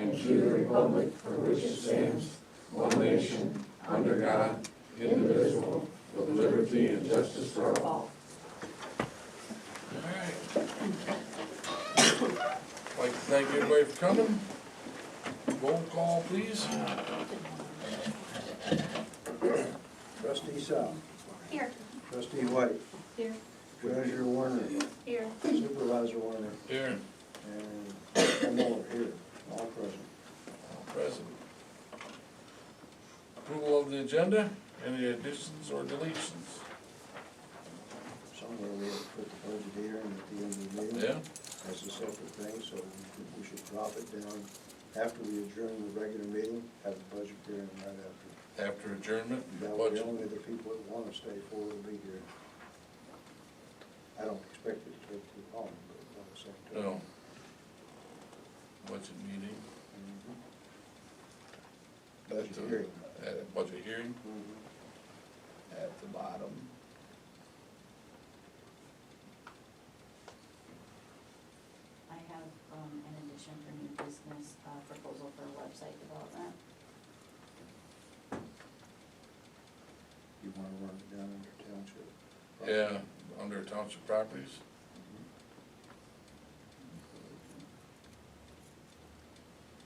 and to the republic for which it stands, one nation, under God, indivisible, with liberty and justice for all. All right. I'd like to thank everybody for coming. Roll call, please. Trustee South. Here. Trustee White. Here. Treasurer Warner. Here. Supervisor Warner. Here. And Miller here, all present. All present. Approval of the agenda. Any additions or deletions? Somewhere we have to put the budget here and at the end of the meeting. Yeah? That's a separate thing, so we should drop it down after we adjourn the regular meeting, have the budget hearing right after. After adjournment, That way budget. only the people that want to stay forward will be here. I don't expect it to take too long, but at the same time. No. Budget meeting. Budget hearing. At a budget hearing Mhm. at the bottom. I have, in addition for new business, proposal for website development. You want to run it down under township? Yeah, under township properties.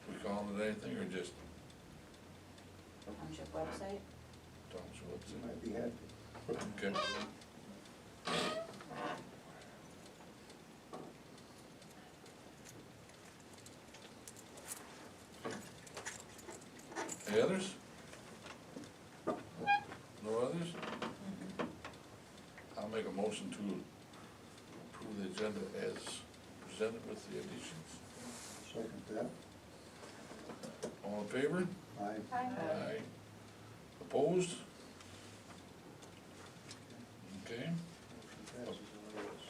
We call it anything or just Township website. township You website? might be happy. Okay. Any others? No others? I'll make a motion to approve the agenda as presented with the additions. Second that. All in favor? Aye. Aye. Opposed? Okay. Motion passes on this.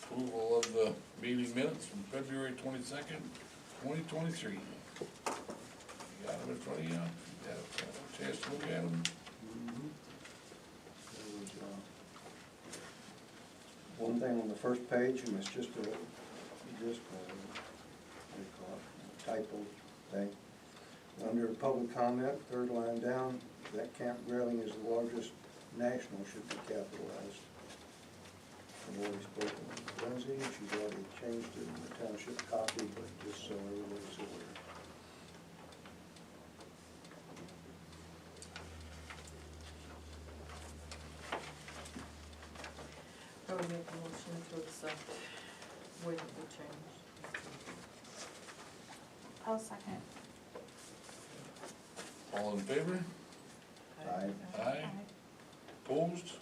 Approval of the meeting minutes from February 22nd, 2023. You got them in front of you? You got a chance to look at them? There was, one thing on the first page, and it's just what do you call it, typo thing. Under public comment, third line down, that camp railing is the largest national should be capitalized. I've already spoken with Lindsay, she's already changed it in the township copy, but just so everybody's aware. I would make a motion to accept with the change. I'll second. All in favor? Aye. Aye. Opposed?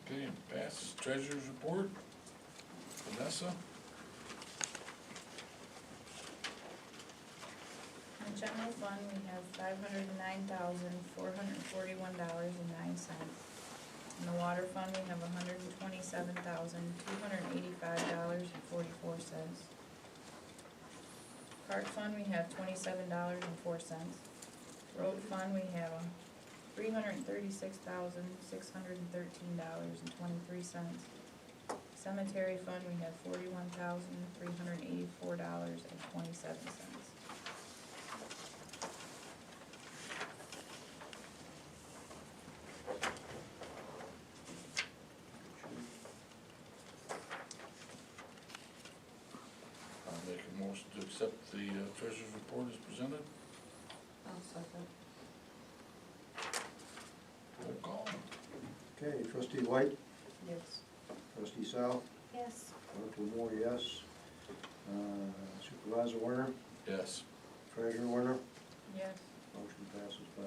Okay, passes. Treasurer's report. Vanessa? In the general fund, we have $509,441.09. In the water fund, we have $127,285.44. Park fund, we have $27.04. Road fund, we have $336,613.23. Cemetery fund, we have $41,384.27. I'll make a motion to accept the treasurer's report as presented. I'll second. Roll call. Okay, trustee White, Yes. trustee South, Yes. Clerk Lamore, yes. Supervisor Warner, Yes. Treasurer Warner, Yes. motion passes 5.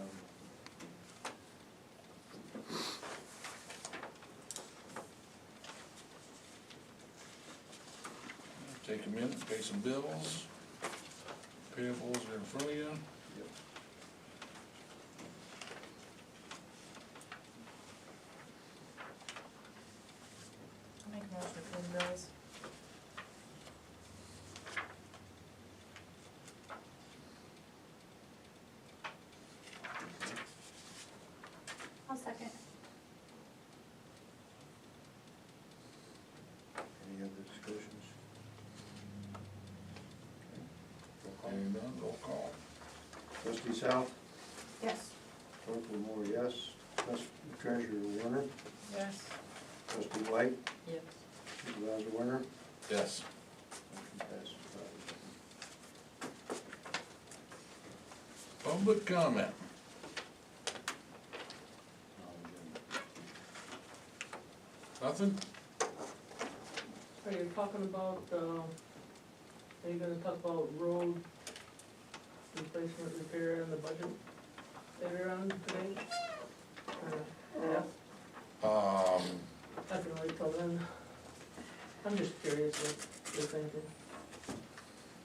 Take a minute, pay some bills. Payables are in front of you. Yep. I'll make a motion to approve the bills. I'll second. Any other discussions? roll call. Trustee South, Yes. clerk Moore, yes. Treasurer Warner, Yes. trustee White, Yes. supervisor Warner. Yes. Motion passes 5-0. Public comment. Nothing? Are you talking about, are you gonna talk about road replacement repair and the budget later on today? Yeah, I can wait till then. I'm just curious what you're thinking.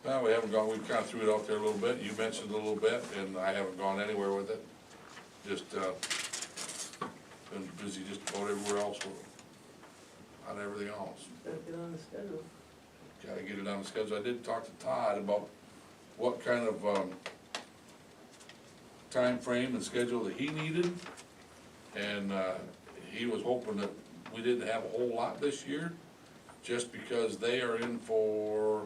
No, we haven't gone, we've kind of threw it out there a little bit, you mentioned it a little bit, and I haven't gone anywhere with it. Just, been busy just about everywhere else, on everything else. Gotta get on the schedule. Gotta get it on the schedule. I did talk to Todd about what kind of, time frame and schedule that he needed. And, he was hoping that we didn't have a whole lot this year, just because they are in for,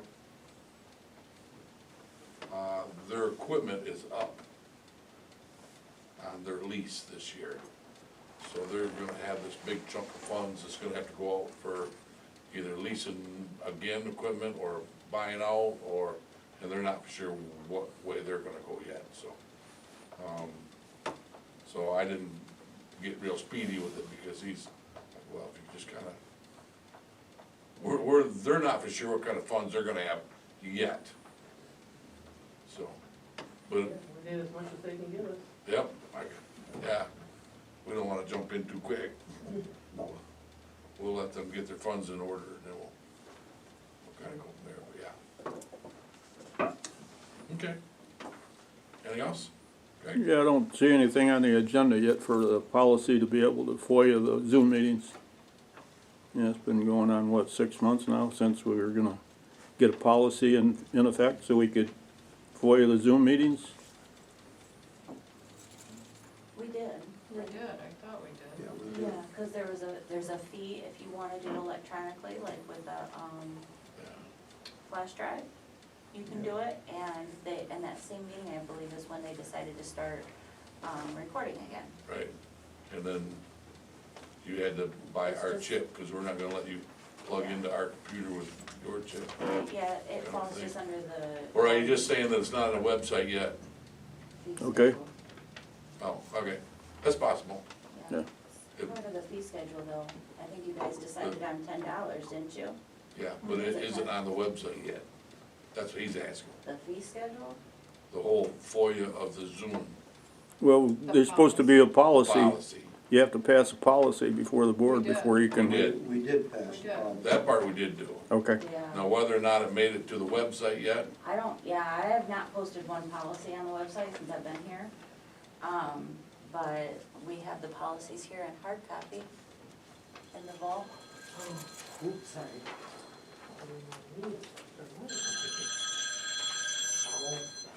their equipment is up on their lease this year. So they're gonna have this big chunk of funds that's gonna have to go out for either leasing again equipment or buying out, or, and they're not for sure what way they're gonna go yet, so. So I didn't get real speedy with it because he's, well, if you just kinda, they're not for sure what kind of funds they're gonna have yet. So, but, We did as much as they can give us. yep, yeah, we don't wanna jump in too quick. We'll let them get their funds in order, and then we'll kinda go from there, but yeah. Okay. Anything else? Okay. Yeah, I don't see anything on the agenda yet for the policy to be able to FOIA the Zoom meetings. Yeah, it's been going on, what, 6 months now since we were gonna get a policy in effect so we could FOIA the Zoom meetings? We did. We did, I thought we did. Yeah, we Yeah, did. cause there's a fee if you wanna do electronically, like with a, Yeah. flash drive. You can do it, and and that same meeting, I believe, is when they decided to start, recording again. Right, and then you had to buy It's our just- chip, cause we're not gonna let you plug into our computer with your chip. Yeah, it don't falls think- just under the. Or are you just saying that it's not on the website yet? fee Okay. schedule. Oh, okay, that's possible. Yeah. It- Part of the fee schedule though, I think you guys decided on $10, didn't you? Yeah, but it isn't on the website yet. That's what he's asking. The fee schedule? The whole FOIA of the Zoom Well, there's supposed to be a policy. policy. You have to pass a policy before the board We did. before you can. We did. We did pass We the did. policy. That part we did do. Okay. Yeah. Now, whether or not it made it to the website yet, I have not posted one policy on the website since I've been here. But we have the policies here in hard copy in the vault. Oops, sorry.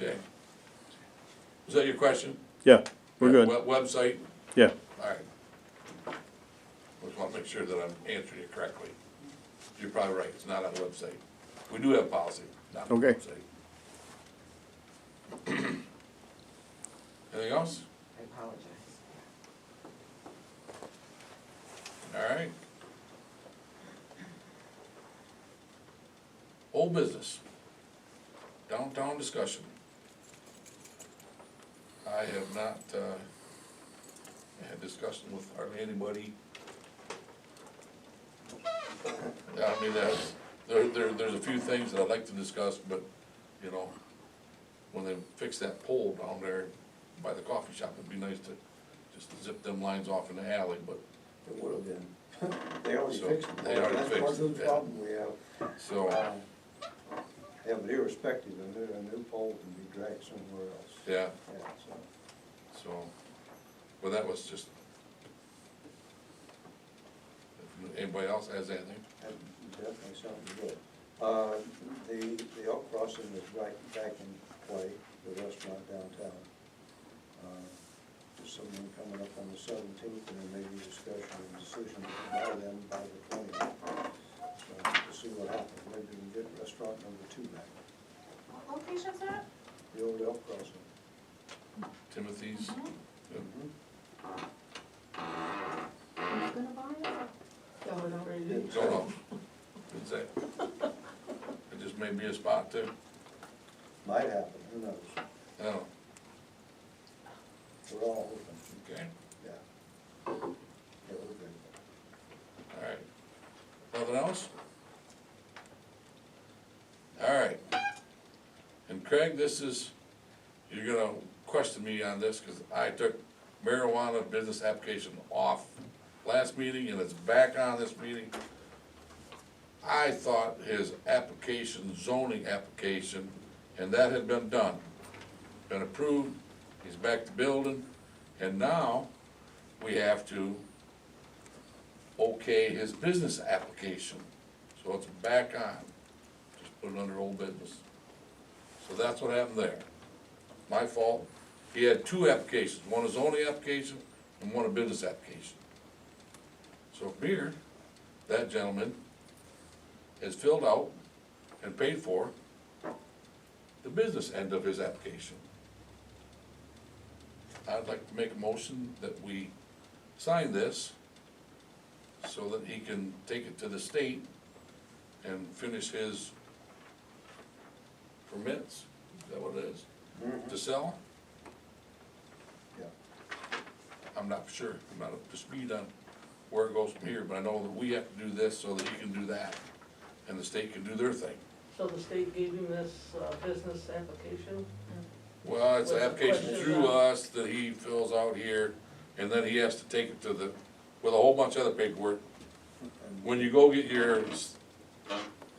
okay. Was that your question? Yeah, we're good. Website? Yeah. All right. Just want to make sure that I'm answering you correctly. You're probably right, it's not on the website. We do have policy, not on the Okay. website. Anything else? I apologize. All right. Old business. Downtown discussion. I have not, had discussion with hardly anybody. Yeah, I mean, there's a few things that I'd like to discuss, but, you know, when they fix that pole down there by the coffee shop, it'd be nice to just zip them lines off in the alley, but, It would have been. They already So, fixed it. they already That's fixed part of it, the yeah. problem we have. so, Yeah, but irrespective, a new pole can be dragged somewhere else. yeah, Yeah, so. well, that was just. If anybody else has anything? That's definitely something good. The Elk Crossing is right back in play, the restaurant downtown. There's someone coming up on the 17th, and there may be discussion and decision by them by the 20th. So we'll see what happens. Maybe we can get restaurant number 2 back. What location's that? The Don't know. Didn't say. It just may be a spot too. Might happen, who knows? I don't know. We're all hoping, Okay, yeah. Yeah, we're good. all right. Nothing else? All right. And Craig, this is, you're gonna question me on this, cause I took marijuana business application off last meeting and it's back on this meeting. I thought his application, zoning application, and that had been done, been approved, he's back to building, and now we have to okay his business application. So it's back on, just put it under old business. So that's what happened there. My fault. He had two applications, one a zoning application and one a business application. So from here, that gentleman has filled out and paid for the business end of his application. I'd like to make a motion that we sign this so that he can take it to the state and finish his permits, is that what it is, to sell? Yeah. I'm not sure, I'm not up to speed on where it goes from here, but I know that we have to do this so that he can do that, and the state can do their thing. So the state gave him this, business application? Well, it's an What's the application question through about? us that he fills out here, and then he has to take it to the, with a whole bunch of other paperwork. When you go get your,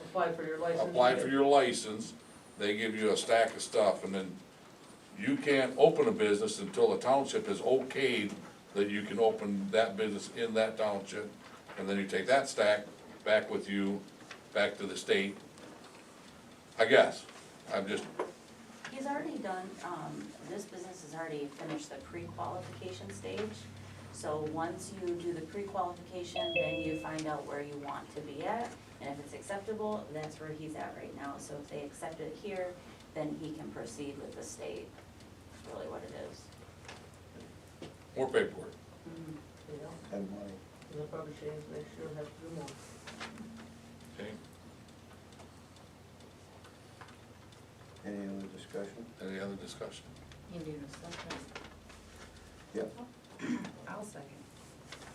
Apply for your license? apply for your license, they give you a stack of stuff, and then you can't open a business until the township is okayed that you can open that business in that township, and then you take that stack back with you, back to the state. I guess, I'm just, He's already done, this business has already finished the pre-qualification stage. So once you do the pre-qualification, then you find out where you want to be at. And if it's acceptable, that's where he's at right now. So if they accept it here, then he can proceed with the state. That's really what it is. more paperwork. Yeah, And money. and they'll probably change next year and have to do more. Okay, Any other discussion? any other discussion? You need a second. Yep. I'll second.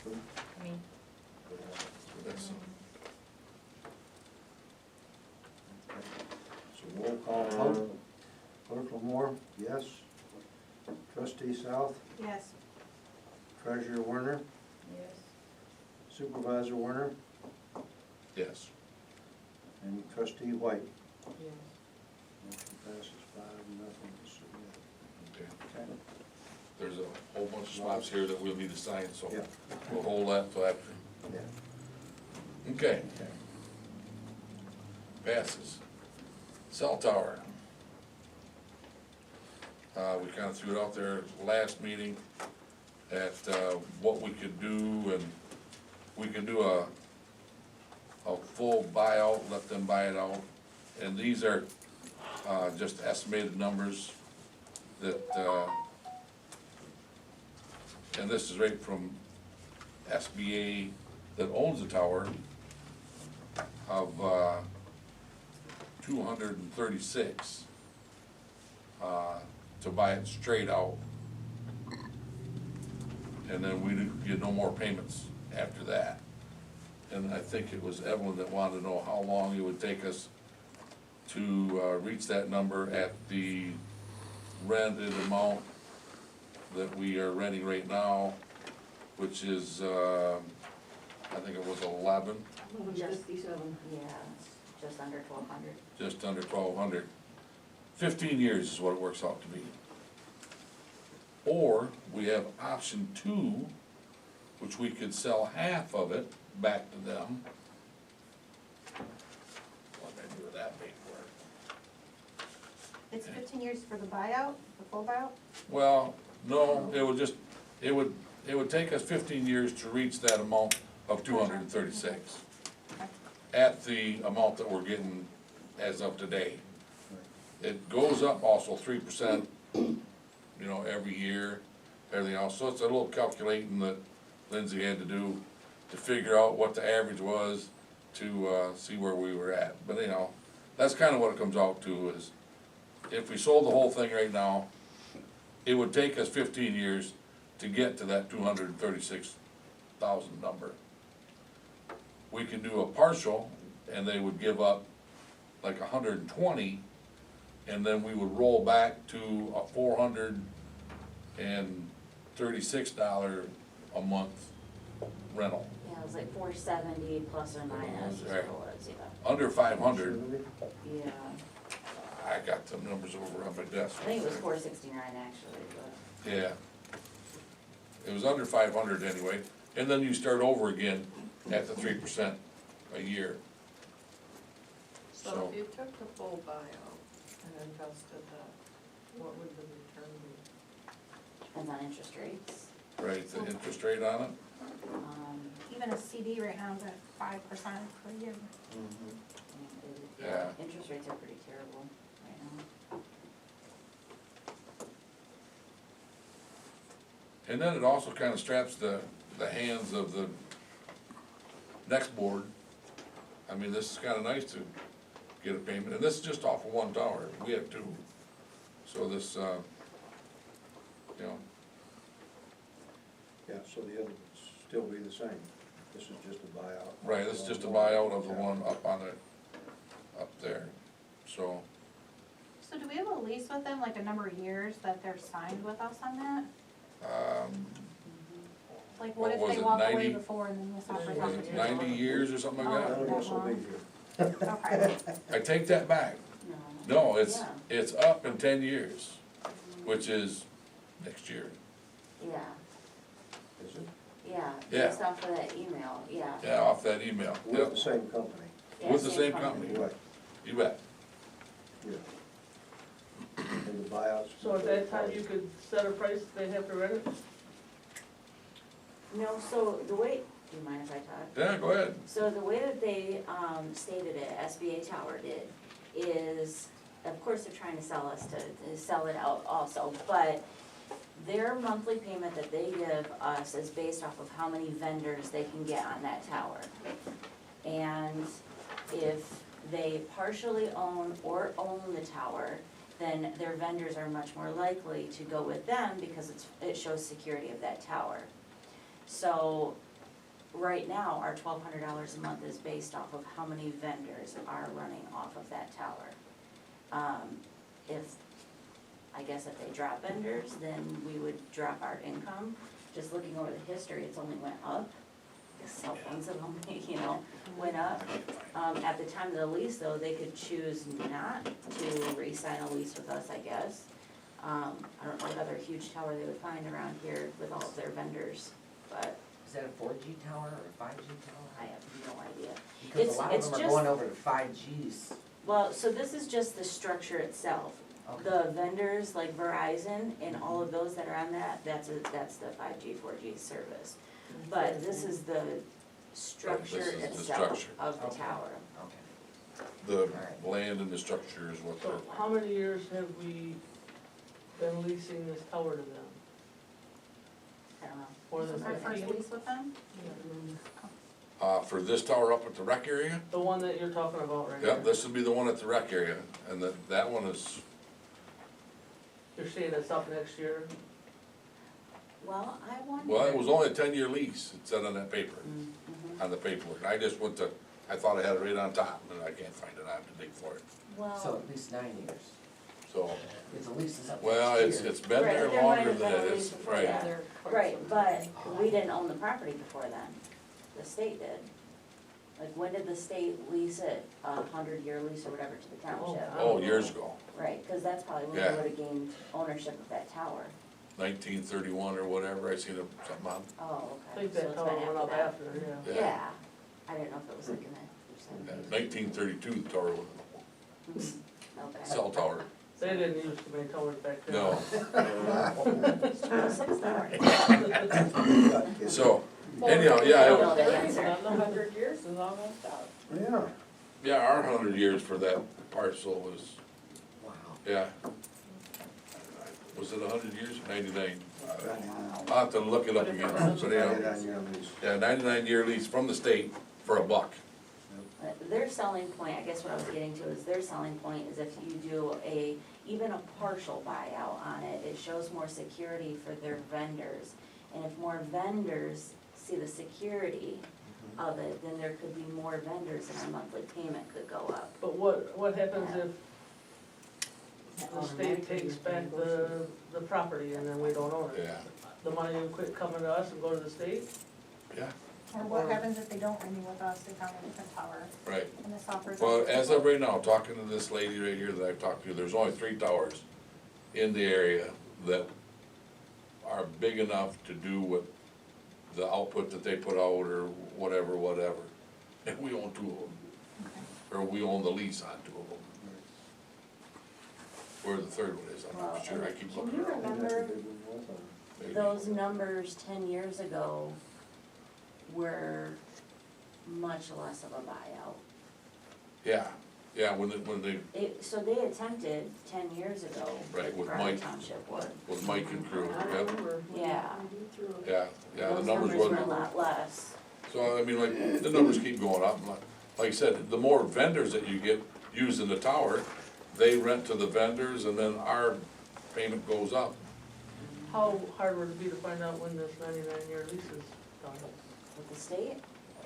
Who? I mean, That's, So roll call vote. Clerk Lamore, yes. Trustee South, Yes. Treasurer Werner, yes. Supervisor Werner, yes. and Trustee White. Yes. Motion passes 5-0 to submit. Okay. Okay. There's a whole bunch of spots here that we'll need to sign, so Yeah. we'll hold that till after. Yeah. Okay, Okay. passes. Cell tower. We kinda threw it out there last meeting at, what we could do, and we could do a full buyout, let them buy it out. And these are, just estimated numbers that, and this is right from SBA that owns the tower of, 236, to buy it straight out. And then we get no more payments after that. And I think it was Evelyn that wanted to know how long it would take us to, reach that number at the rented amount that we are renting right now, which is, I think it was 11, Just, yeah, it's just under 1,200. just under 1,200. 15 years is what it works out to be. Or we have option 2, which we could sell half of it back to them. What did I do with that paperwork? It's 15 years for the buyout, the full buyout? Well, no, it would just, it would take us 15 years to reach that amount of 236. At the amount that we're getting as of today. It goes up also 3%, every year, everything else. So it's a little calculating that Lindsay had to do to figure out what the average was to, see where we were at, but anyhow, that's kinda what it comes out to is, if we sold the whole thing right now, it would take us 15 years to get to that 236,000 number. We can do a partial, and they would give up like 120, and then we would roll back to a $436 a month rental. Yeah, it was like 470 plus or minus is what Right. it was, yeah. Under 500, Yeah, I got the numbers over on my desk. I think it was 469 actually, but. Yeah. It was under 500 anyway, and then you start over again at the 3% a year. So So- if you took the full buyout and invested that, what would the return be? Depends on interest rates. Right, the interest rate on it? Even a CD right now is at 5% per year. Yeah. Interest rates are pretty terrible right now. And then it also kind of straps the hands of the next board. I mean, this is kind of nice to get a payment, and this is just off of one tower, we have two. So this, you know, Yeah, so the other would still be the same. This is just a buyout. right, this is just a buyout of the one up on the, up there, so. So do we have a lease with them, like a number of years that they're signed with us on that? Like what What if was they it, walk 90 away before and then this offers Was it opportunity? 90 years or something like None that? of us will be here. Okay, I take that back. No. No, it's, Yeah. it's up in 10 years, which is next year. Yeah, Is it? yeah, Yeah. based off of that email, yeah. Yeah, off that email. With Yep, the same company. Yeah, with the same company. Right, You bet. yeah. And the buyouts. So at that time, you could set a price, they have to rent it? No, so the way, do you mind if I talk? Yeah, go ahead. So the way that they stated it, SBA Tower did, is, of course, they're trying to sell us to sell it out also, but their monthly payment that they give us is based off of how many vendors they can get on that tower. And if they partially own or own the tower, then their vendors are much more likely to go with them because it shows security of that tower. So, right now, our $1,200 a month is based off of how many vendors are running off of that tower. I guess if they drop vendors, then we would drop our income. Just looking over the history, it's only went up. The cell phones have only, went up. At the time of the lease, though, they could choose not to re-sign a lease with us, I guess. I don't know what other huge tower they would find around here with all of their vendors, but Is that a 4G tower or a 5G I tower? have no idea. Because a lot of it's them are just- going over to 5Gs. Well, so this is just the structure itself. Okay. The vendors like Verizon and all of those that are on that, that's the 5G, 4G service. But this is the structure This is the itself structure. of the Okay. tower. Okay. The land and the structure is what So they're, how many years have we been leasing this tower to them? I don't know. More this than is our first 15? lease with them? for this tower up at the rec area. The one that you're talking about right now? Yep, this would be the one at the rec area, and that one is, You're saying it's up next year? Well, I wonder. well, it was only a 10-year lease, it said on that paper, Mhm. on the paperwork. I just went to, I thought I had it right on top, and I can't find it, I have to dig for it. So Well, at least 9 years. So, If the lease is up well, next year. it's been Right, there there might longer have than been a it lease is, before right. that. They're quite right, some but time. we didn't own the property before then. The state did. Like, when did the state lease it, 100-year lease or whatever to the township? Oh, years ago, Right, cause that's probably when Yeah. we would've gained ownership of that tower. 1931 or whatever, I seen something on. Oh, I okay, think so that it's tower been went up after that. after, yeah. Yeah, I didn't know if it was like in that Yeah, percent. 1932, the tower was Okay. cell tower. They didn't use too many towers back then. No, It's 26 tower. so, anyhow, yeah, I it- know the answer. 100 years is all messed up. Yeah. yeah, our 100 years for that parcel was, Wow. yeah. Was it 100 years? 99. 99. I'll have to look it up again, but yeah, 99-year lease. yeah, 99-year lease from the state for $1. Their selling point, I guess what I was getting to is their selling point is if you do even a partial buyout on it, it shows more security for their vendors. And if more vendors see the security of it, then there could be more vendors and our monthly payment could go up. But what happens if the state takes back the property and then we don't own it? Yeah, The money will quit coming to us and go to the state? yeah, Or what happens if they don't renew with us, they found a different tower, right. and this offers. Well, as of right now, talking to this lady right here that I've talked to, there's only 3 towers in the area that are big enough to do what the output that they put out or whatever, and we own 2 of them. Or we own the lease on 2 of them. Where the 3rd one is, I'm not sure, I keep Can looking you around. remember Maybe. those numbers 10 years ago were much less of a buyout? Yeah, when they, So they attempted 10 years ago. Right, with Broward Mike. Township would. with Mike and crew, I yeah, remember. Yeah. yeah, the Those numbers were a wasn't. lot less. So, I mean, like, the numbers keep going up, like I said, the more vendors that you get using the tower, they rent to the vendors, and then our payment goes up. How hard would it be to find out when this 99-year lease is done? With the state,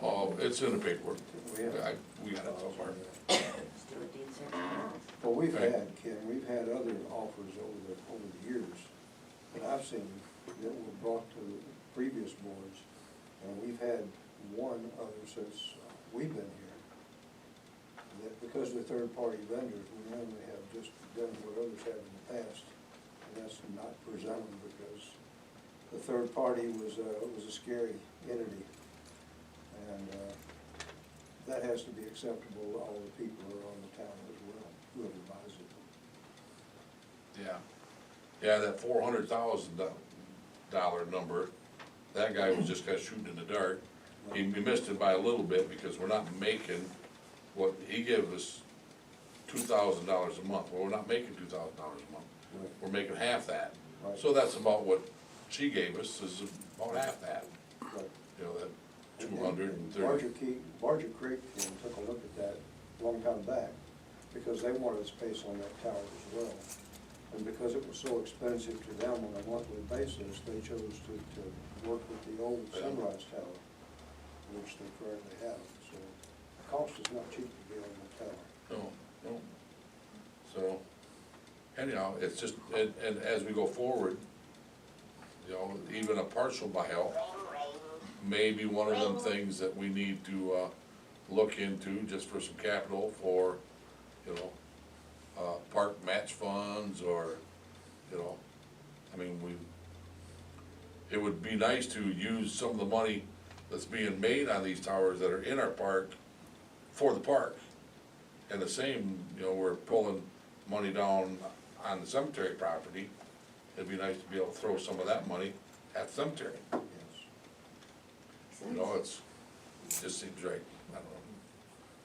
Oh, it's in the paperwork, We have- we got it so far. let's do a deed certificate. Well, we've Right. had, Ken, we've had other offers over the years that I've seen that were brought to the previous boards, and we've had one other since we've been here. That because they're third-party vendors, we normally have just done what others have in the past, and that's not presented because the third party was a scary entity. And that has to be acceptable to all the people who are on the town as well, whoever buys it. Yeah, that $400,000 number, that guy was just kinda shooting in the dark. He missed it by a little bit because we're not making what, he gave us $2,000 a month, well, we're not making $2,000 a month, Right. we're making half that. Right. So that's about what she gave us, is about half that, Right. you know, that And 230. Barger Creek took a look at that a long time back, because they wanted space on that tower as well. And because it was so expensive to them on a monthly basis, they chose to work with the old Sunrise Tower, which they currently have. So the cost is not cheap to be on the tower. No. So, anyhow, it's just, and as we go forward, you know, even a partial buyout may be one of them things that we need to, look into just for some capital for, you know, park match funds or, you know, I mean, it would be nice to use some of the money that's being made on these towers that are in our park for the park. And the same, you know, we're pulling money down on the cemetery property, it'd be nice to be able to throw some of that money at the cemetery. Yes. You know, it just seems right, I don't know,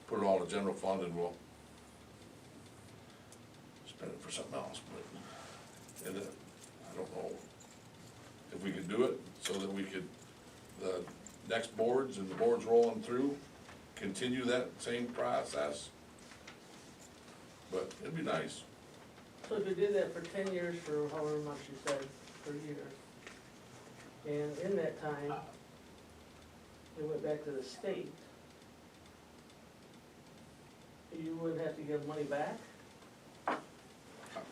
put it all in the general fund and we'll spend it for something else, but, and I don't know if we could do it so that we could, the next boards and the boards rolling through, continue that same process. But it'd be nice. So if you did that for 10 years, for however much you said, per year, and in that time, it went back to the state, you wouldn't have to give money back?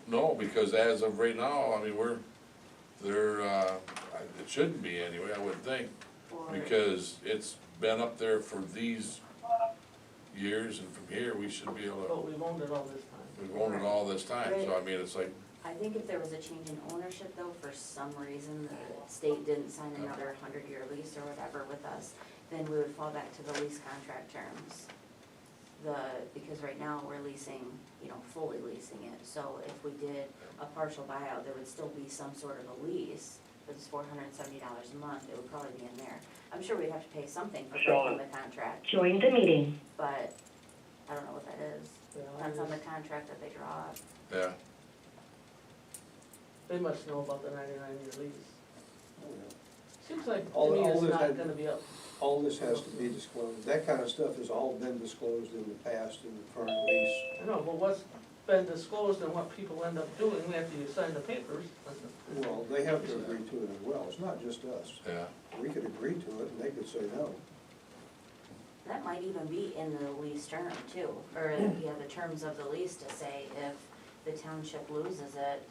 No, because as of right now, I mean, it shouldn't be anyway, I wouldn't think, because it's been up there for these years, and from here, we should be able to, But we've owned it all this time. we've owned it all this time, so I mean, it's like, I think if there was a change in ownership though, for some reason, the state didn't sign another 100-year lease or whatever with us, then we would fall back to the lease contract terms. Because right now, we're leasing, you know, fully leasing it, so if we did a partial buyout, there would still be some sort of a lease, but it's $470 a month, it would probably be in there. I'm sure we'd have to pay something for breaking the contract, Join the meeting. but I don't know what that is. Yeah, Depends on the contract that they draw up. yeah, They must know about the 99-year lease. Oh, yeah. Seems like All- to me all it's this not had- gonna be up. All this has to be disclosed. That kind of stuff has all been disclosed in the past in the current lease. I know, but what's been disclosed and what people end up doing after you sign the papers. Well, they have to agree to it as well. It's not just us. Yeah, We could agree to it and they could say no. That might even be in the lease term too, or, yeah, the terms of the lease to say if the township loses it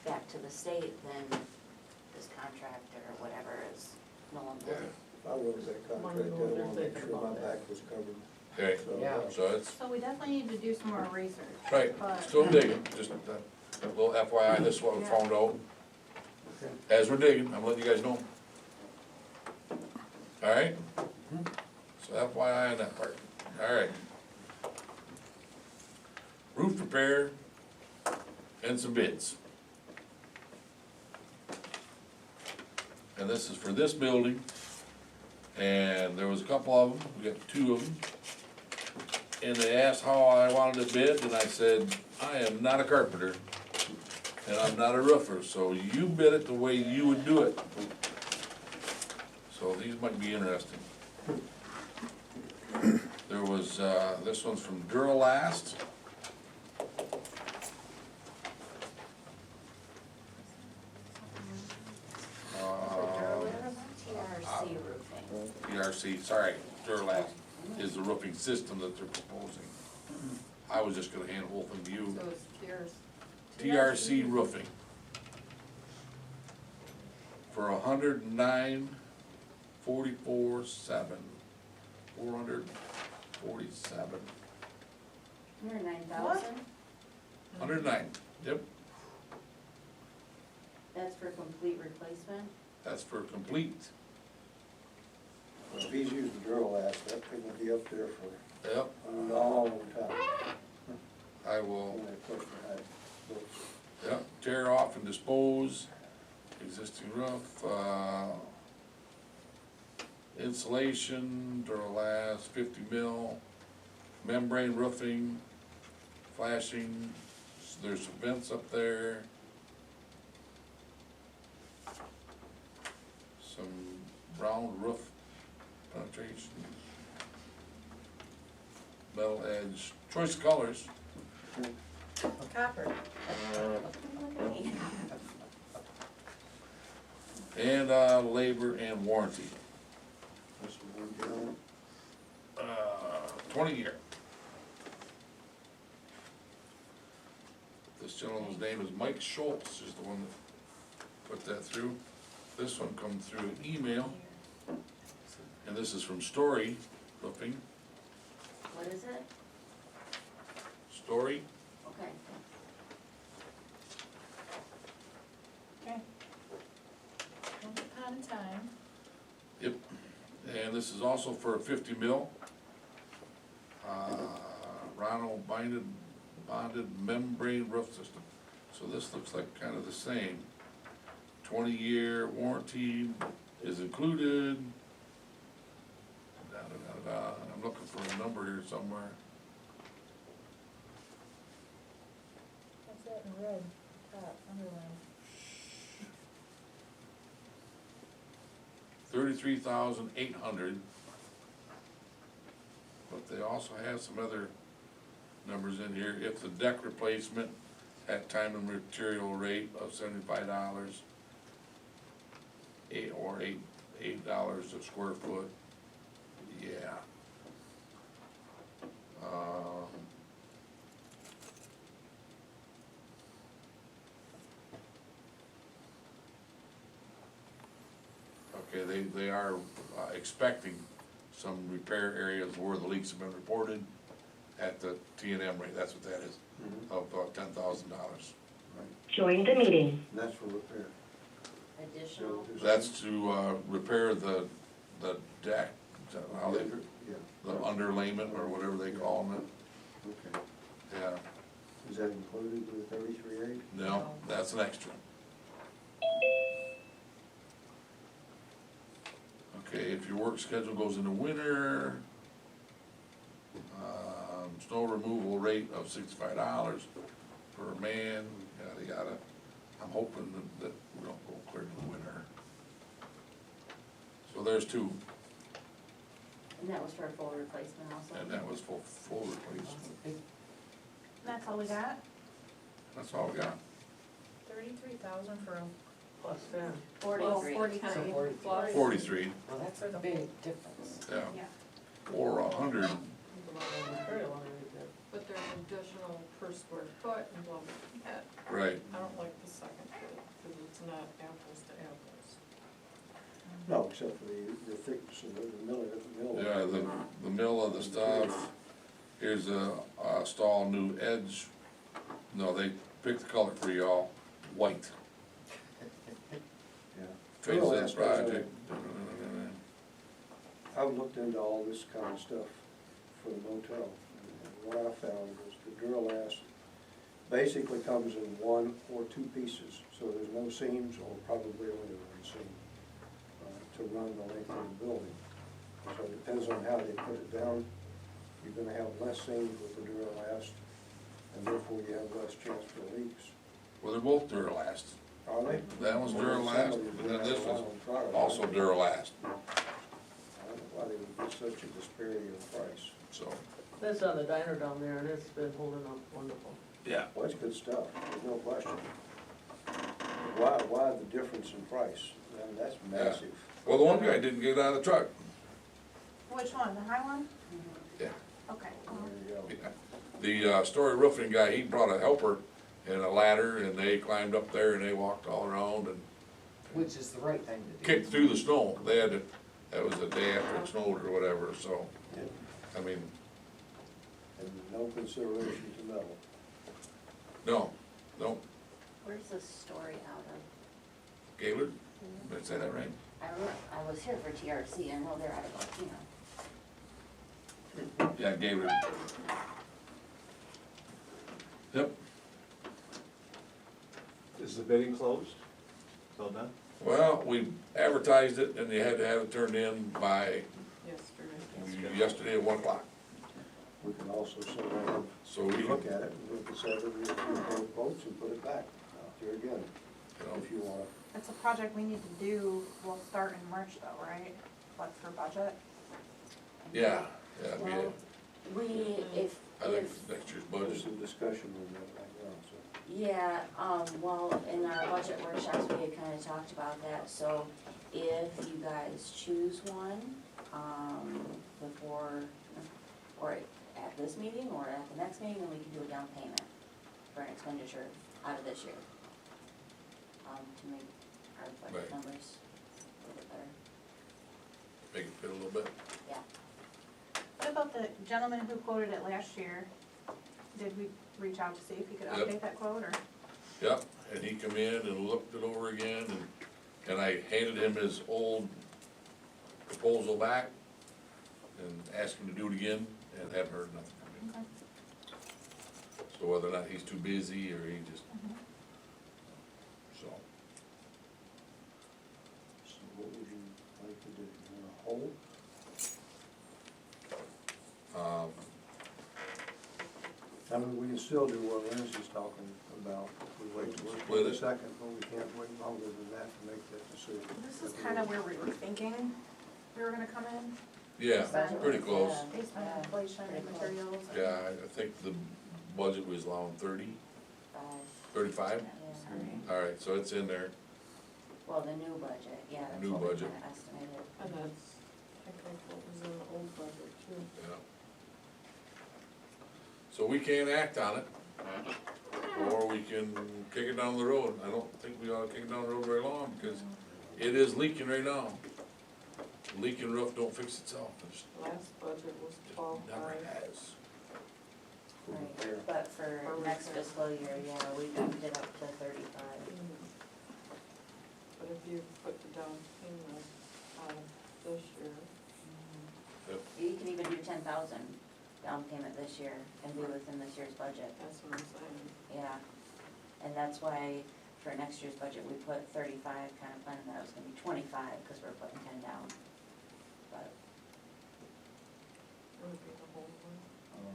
back to the state, then this contract or whatever is null and void. If I wrote that contract, I'd want to make sure my back was covered. okay, So, Yeah. so it's, So we definitely need to do some more research. right, But- still digging, just a little FYI, this is what we found out. Okay. As we're digging, I'm letting you guys know. Alright? So FYI on that part, alright. Roof repair and some bids. And this is for this building, and there was a couple of them, we got 2 of them. And they asked how I wanted it bid, and I said, I am not a carpenter, and I'm not a roofer, so you bid it the way you would do it. So these might be interesting. There was, this one's from Duralast. TRC roofing. PRC, sorry, Duralast is the roofing system that they're proposing. I was just gonna hand the whole thing to you. So it's yours. TRC roofing. For $109,447. $447. 109,000, 109, yep, that's for complete replacement? that's for complete. If he's using Duralast, that thing will be up there for Yep, a long time. I will, When they put that- yep, tear off and dispose, existing roof, insulation, Duralast, 50 mil, membrane roofing, flashing, there's some vents up there. Some round roof penetration. Metal edge, choice colors, Copper. Look at me. and, labor and warranty, This one, Joe. 20-year. This gentleman's name is Mike Schultz, is the one that put that through. This one come through an email, and this is from Story Roofing, What is it? Story, Okay. Okay. Once upon a time. yep, and this is also for a 50 mil. Ronald bonded membrane roof system, so this looks like kind of the same. 20-year warranty is included. Da, da, da, da. I'm looking for a number here somewhere. What's that in red, top, underline? 33,800. But they also have some other numbers in here. If the deck replacement at time and material rate of $75, $8 a square foot, yeah. Okay, they are expecting some repair areas where the leaks have been reported at the T&M rate, that's what that is, of $10,000. Join the meeting. And that's for repair. Additional, So That's to repair the deck, is that how they, Yeah, the underlayment or whatever they call it, okay. yeah. Is that included with 33.8? No, that's an extra. Okay, if your work schedule goes into winter, snow removal rate of $65 per man, yada, yada. I'm hoping that we don't go clear to the winter. there's two, And that was for a full replacement also? and that was full replacement. That's all we got? That's all we got. 33,000 for a, Plus 10. 43. 43. So 43. Plus- 43, Well, that's a big difference. yeah, Yeah. or 100, Think about it, very long right there. But there's additional per square foot and blah, blah, blah. right. I don't like the second bit, because it's not apples to apples. No, except for the thickness of the mill. Yeah, the mill of the stuff, here's a stall new edge, no, they picked the color for y'all, white. Yeah. Phase Well, that that's project. I've looked into all this kind of stuff for the motel, and what I found was the Duralast basically comes in one or two pieces, so there's no seams, or probably only one seam, to run the length of the building. So it depends on how they put it down, you're gonna have less seams with the Duralast, and therefore you have less chance for leaks. Well, they're both Duralast. Are they? That one's Duralast, and then this one's also Duralast, I don't know why they would get such a disparity in price. so, That's on the diner down there, and it's been holding up wonderful. yeah. Well, it's good stuff, there's no question. Why the difference in price? I mean, that's massive. Well, the one guy didn't get out of the truck. Which one, the high one? Yeah. Okay. There you go. The story roofing guy, he brought a helper and a ladder, and they climbed up there and they walked all around and Which is the right thing to do. kicked through the snow. They had to, that was the day after it snowed or whatever, so, Yeah. I mean, And no consideration to metal. no, Where's this story out of? Gaylord, did I say that right? I was here for TRC, I know they're out of Alpena. Yeah, Gaylord. Yep, Is the bidding closed? It's all done? well, we advertised it and they had to have it turned in by yesterday at 1 o'clock. We can also sit down So and we, look at it, and we can say that we approve quotes and put it back out there again, if you want. It's a project we need to do, we'll start in March though, right? Like for budget? yeah, Well, we, if, I think if, next year's There's budget. some discussion on that right now, so. yeah, well, in our budget workshops, we had kinda talked about that, so if you guys choose one, before, or at this meeting, or at the next meeting, then we can do a down payment for an expenditure out of this year. To make our budget Right. numbers a little bit better, Make it fit a little bit. yeah. What about the gentleman who quoted it last year? Did we reach out to see if he could Yep. update that quote, or? Yep, and he come in and looked it over again, and I handed him his old proposal back and asked him to do it again, and haven't heard nothing from him. Okay. So whether or not he's too busy, or he just, so, So what would you like to do? You want to hold? I mean, we can still do what Lindsay's talking about, we wait till Split the it. second, but we can't wait longer than that to make that decision. This is kinda where we were thinking we were gonna come in, yeah, pretty close. based on Yeah, inflation pretty and close. materials. and- Yeah, I think the budget was around 35? Yeah. All right, so it's in there. Well, the new budget, yeah, that's New what we budget. kinda estimated. And that's, I think what was in the old budget too. Yeah. So we can't act on it, or we can kick it down the road. I don't think we ought to kick it down the road very long, because it is leaking right now. Leaking roof don't fix itself, it Last budget was just 12.5. never has. Right, but for For next repair. fiscal year, yeah, we bumped it up to 35. But if you put the down payment on this year, Yep. You can even do 10,000 down payment this year and be within this year's budget, that's what I'm saying. yeah. And that's why for next year's budget, we put 35, kinda planning that it was gonna be 25, cause we're putting 10 down. But, It would be the whole one.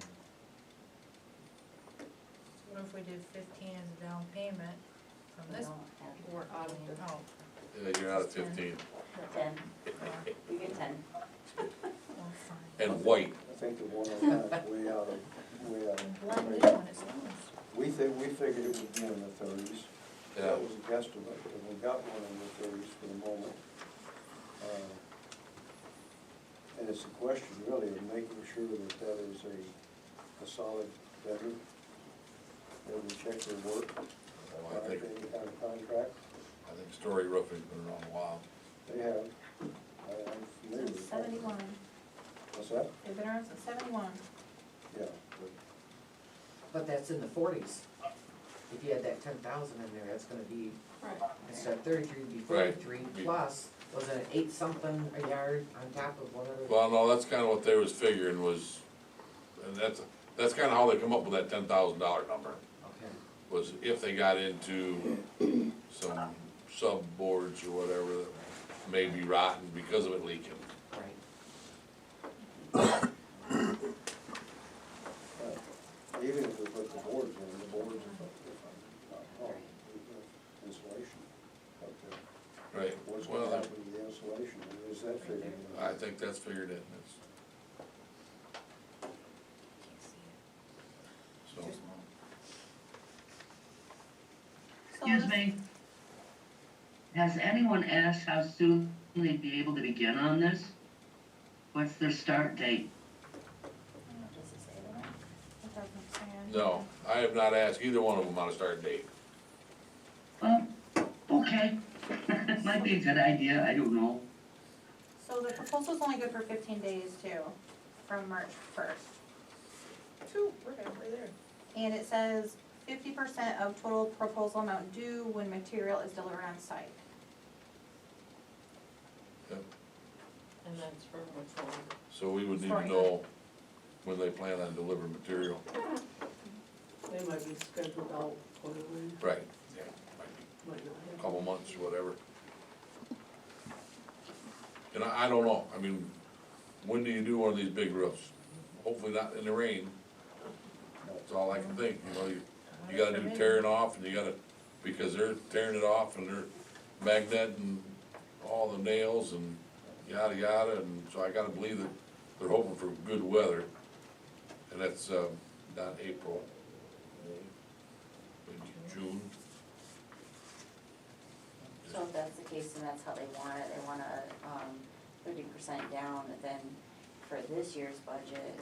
what if we did 15 as a down payment from we this? don't have. We're out of the, Oh, You're not at 15. 10, you get 10. And white. I think the one on that is way out of. Blended when it snows. We figured it would be in the thirties. Yeah. That was a guesstimate, and we got one in the thirties for the moment. And it's a question really of making sure that that is a solid vendor. That we check their work, Well, I any think, kind of contract. I think Story Roofing's been around a while. They have. I'm familiar Since with that. 71. What's that? They've been around since 71. Yeah. But that's in the 40s. If you had that 10,000 in there, that's gonna be, Right. instead of 33, it'd be Right. 43 plus, wasn't it 8 something a yard on top of whatever? Well, no, that's kinda what they was figuring was, and that's kinda how they come up with that $10,000 number. Okay. Was if they got into some sub-boards or whatever that may be rotten because of it leaking. Right. Even if we put the boards in, the boards, if I'm not wrong, insulation up there. Right. What's Well, gonna happen to the insulation? Is that figured in? I think that's figured in, so. Too small. Excuse me. Has anyone asked how soon they'd be able to begin on this? What's their start date? Does it say that? It doesn't say anything. No, I have not asked either one of them on a start date. Well, okay. Might be a good idea, I don't know. So the proposal's only good for 15 days too, from March 1st. We're halfway there. And it says 50% of total proposal amount due when material is delivered on site. And that's for which one? So we would need to Sorry. know when they plan on delivering material. They might be scheduled out quarterly, Right, yeah, might be might not. a couple months, whatever. And I don't know, I mean, when do you do one of these big roofs? Hopefully not in the rain. That's all I can think, you know, you gotta do tearing off and you gotta, because they're tearing it off and they're magneting all the nails and yada yada, and so I gotta believe that they're hoping for good weather. And that's, not April, maybe June. So if that's the case, then that's how they want it, they want a 30% down, and then for this year's budget,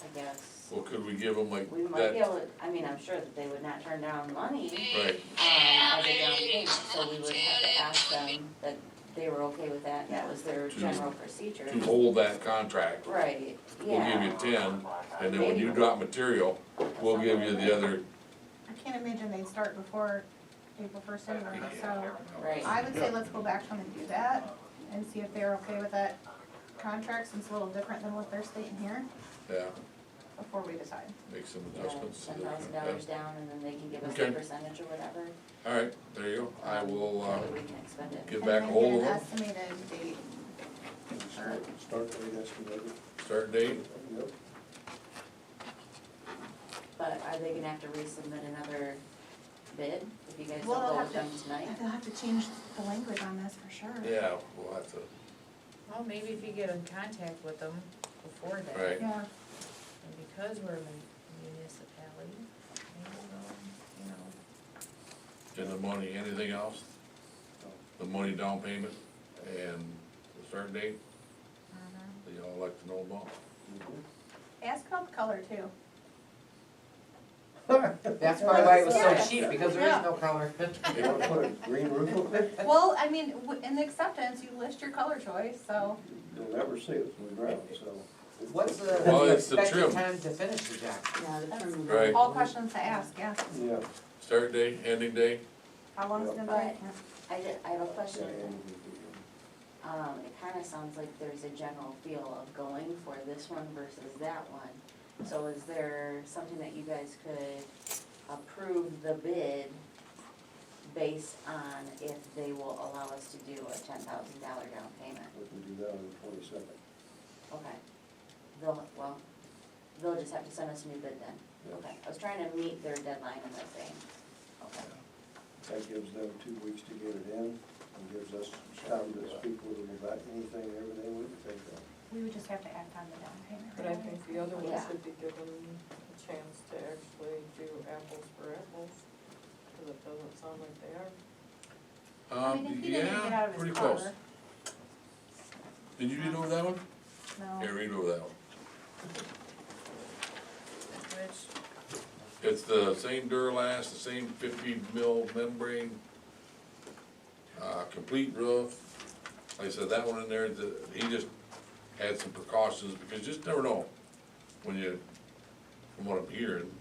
I guess, Well, could we give them like we might be that, able to, I mean, I'm sure that they would not turn down money, right, as a down payment, so we would have to ask them that they were okay with that, and that was their general procedure. to hold that contract? Right, We'll yeah. give you 10, and then when you drop material, we'll give you the other. I can't imagine they'd start before April 1st anyway, so Right. I would say let's go back to them and do that and see if they're okay with that contract, since it's a little different than what they're stating here, Yeah, before we decide. make some Yeah, adjustments. $10,000 down, and then they can give us Okay. a percentage or whatever. All right, there you go. I will, That way we can expend it. get back a And hold then of get an them. estimated date. Start date estimated. Start date, Yep. But are they gonna have to resubmit another bid if you guys Well, don't they'll go have with them to, tonight? they'll have to change the language on this for sure. yeah, we'll have to, Well, maybe if you get in contact with them before that. right. Yeah, And because we're a municipality, maybe they'll, you know. And the money, anything else? The money down payment and the start date, that y'all like to know about? ask about the color too. That's probably why it was so Yeah. cheap, because there Yeah. is no color. You wanna put a green roof on it? Well, I mean, in the acceptance, you list your color choice, so. You'll never see it from the ground, so. What's Well, the it's the expected trim. time to finish the job? Yeah, the trim. Right. All questions to ask, yeah. Yeah. Start date, ending date? How long is it gonna take? I have a question. Yeah. It kinda sounds like there's a general feel of going for this one versus that one. So is there something that you guys could approve the bid based on if they will allow us to do a $10,000 down payment? We can do that on the 22nd. Okay. They'll just have to send us a new bid then? Yes. Okay, I was trying to meet their deadline in that thing. Okay. That gives them 2 weeks to get it in, and gives us time to speak with them about anything and everything we can think of. We would just have to act on the down payment. But I think the other ones Yeah. should be given a chance to actually do apples for apples, because it doesn't sound like they are. I mean, if he didn't get out of his Pretty car. close. Did you read over that one? No. Here, read over that one. Which, It's the same Duralast, the same 50 mil membrane, complete roof. Like I said, that one in there, he just had some precautions, because you just never know. When you, from what I'm hearing,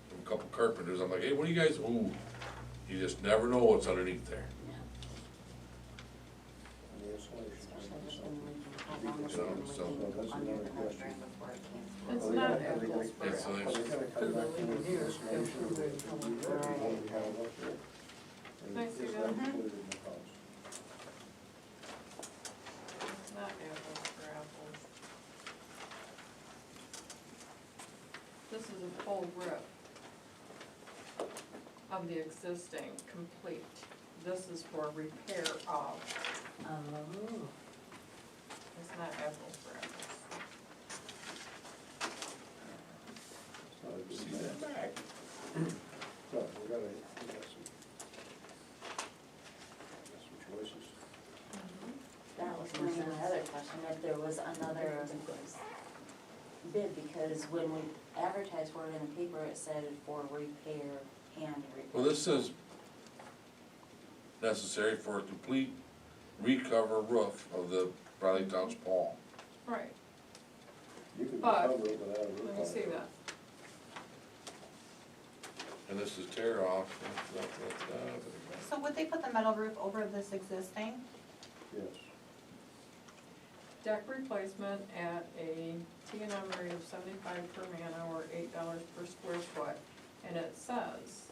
from a couple carpenters, I'm like, hey, what do you guys, ooh, you just never know what's underneath there. And the insulation. Especially with them leaking, how long has it You know, been so- leaking under the membrane before it came through? It's Well, not they gotta- apples for It's apples. nice. They're gonna come back in with the insulation, or what we have up there. And Nice, is you that got it. included in the cost? It's not apples for apples. This is a full rip of the existing, complete. This is for repair of. Oh, It's not apples for apples. It's not a good See thing. that back? But we got some choices. that was my other question, if there was another bid, because when we advertised for it in the paper, it said for repair and replace. Well, this says necessary for a complete recover roof of the Riley Township Hall. Right, You can But- recover it without a roof let on me see it. that. And this is tear off. So would they put the metal roof over this existing? Yes. Deck replacement at a T&M rate of 75 per man hour, $8 per square foot. And it says,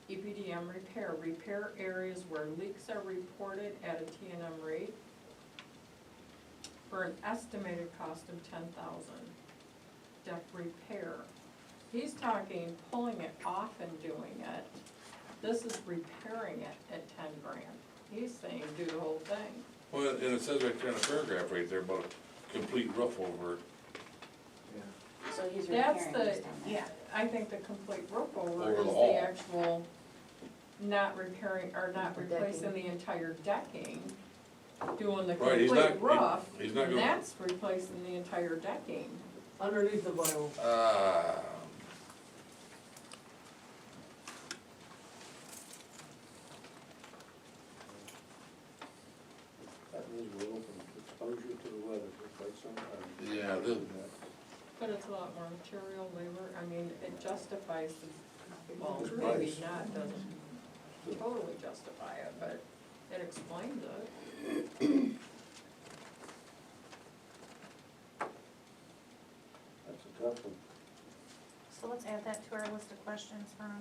EPDM repair areas where leaks are reported at a T&M rate for an estimated cost of $10,000. Deck repair. He's talking pulling it off and doing it. This is repairing it at 10 grand. He's saying do the whole thing. Well, and it says right there in a paragraph right there about a complete roof over it. So he's That's repairing the, just on that. yeah, I think the complete roof over Over is the the hall. actual, not repairing, or not The replacing decking. the entire decking, doing the Right, he's complete not- roof, he's not and gonna- that's replacing the entire decking. Underneath the vinyl. That means we're open to exposure to the weather for quite some time. Yeah, But it's a lot more material, labor, I mean, it justifies the, well, It's maybe price. not, doesn't totally justify it, but it explains it. That's a tough one. So let's add that to our list of questions for him.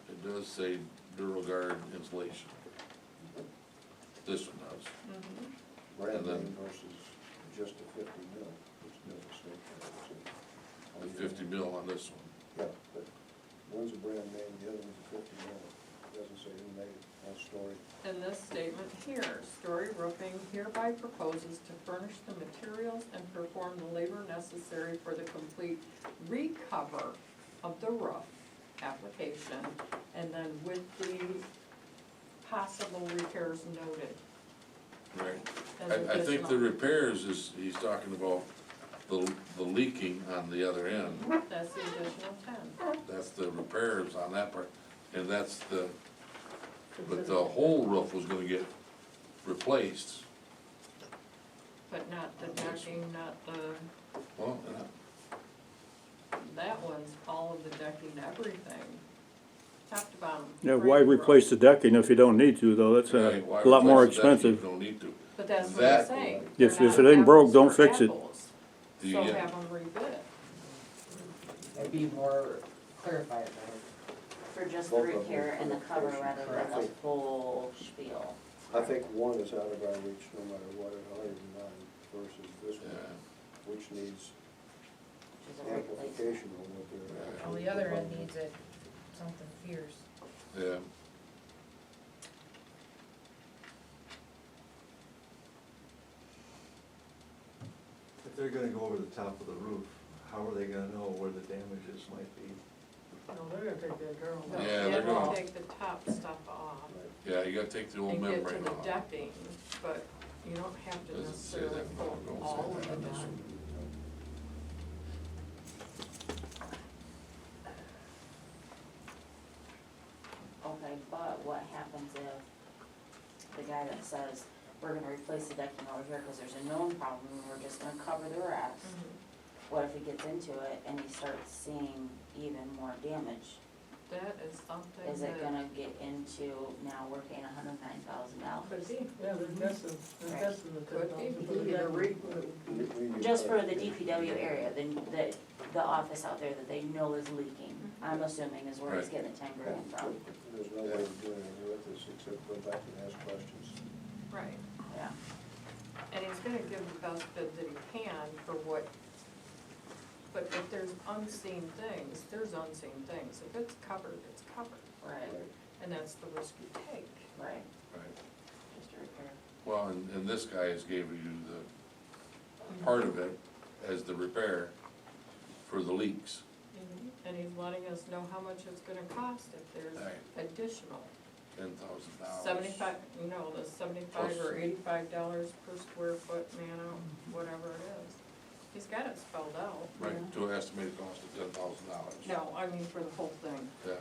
It does say Duralguard insulation. This one does. Brand And then- name versus just a 50 mil, which doesn't say. The 50 mil on this one. Yeah, but one's a brand name, the other one's a 50 mil. Doesn't say who made it, that story. In this statement here, Story Roofing hereby proposes to furnish the materials and perform the labor necessary for the complete recover of the roof application, and then with the possible repairs noted. Right. as I think the additional. repairs is, he's talking about the leaking on the other end. That's the additional 10. That's the repairs on that part, and that's the, but the whole roof was gonna get replaced. But not the decking, not the, Well, that one's all of the decking, everything, top to bottom. Yeah, frame why to roof. replace the decking if you don't need to, though? That's a why lot more replace the decking if expensive. you don't need to. But that's what That- I'm saying. If- They're if not it ain't broke, apples don't for fix it. apples. The, So have them rebid. It'd be more clarified, right? For just the Both of them repair and the for cover replacement. rather than the Correct. full spiel. I think one is out of our reach no matter what, at 109 versus this yeah, one, which needs which is a replacement. amplification on what they're actually. Well, the other end needs it, something fierce. Yeah. If they're gonna go over the top of the roof, how are they gonna know where the damages might be? No, they're gonna take that girl. But Yeah, you they're have gonna- to take the top stuff off Yeah, you gotta take the old and get to membrane the off. decking, but you don't have to Doesn't say necessarily that, no, pull don't say all of that the on this deck. one. Okay, but what happens if the guy that says, we're gonna replace the decking over here because there's a known problem, and we're just gonna cover the rest? What if he gets into it and he starts seeing even more damage? That is something Is it that, gonna get into, now we're paying $109,000? Could be, yeah, they're guessing the Could be. 10,000 for the Either decking. Just for the DPW area, the office out there that they know is leaking, I'm assuming is where he's getting the 10 grand from. There's no way of doing anything with this except go back and ask questions. right, Yeah. and he's gonna give the best bid that he can for what, but if there's unseen things, there's unseen things. If it's covered, it's covered, Right, and that's the risk you take. right, Right. just a repair. Well, and this guy has gave you the part of it as the repair for the leaks. And he's letting us know how much it's gonna cost if there's Right. additional. $10,000. 75, you know, the 75 or $85 per square foot, whatever it is. He's got it spelled out. Right, to an estimated cost of $10,000. No, I mean for the whole thing. Yeah,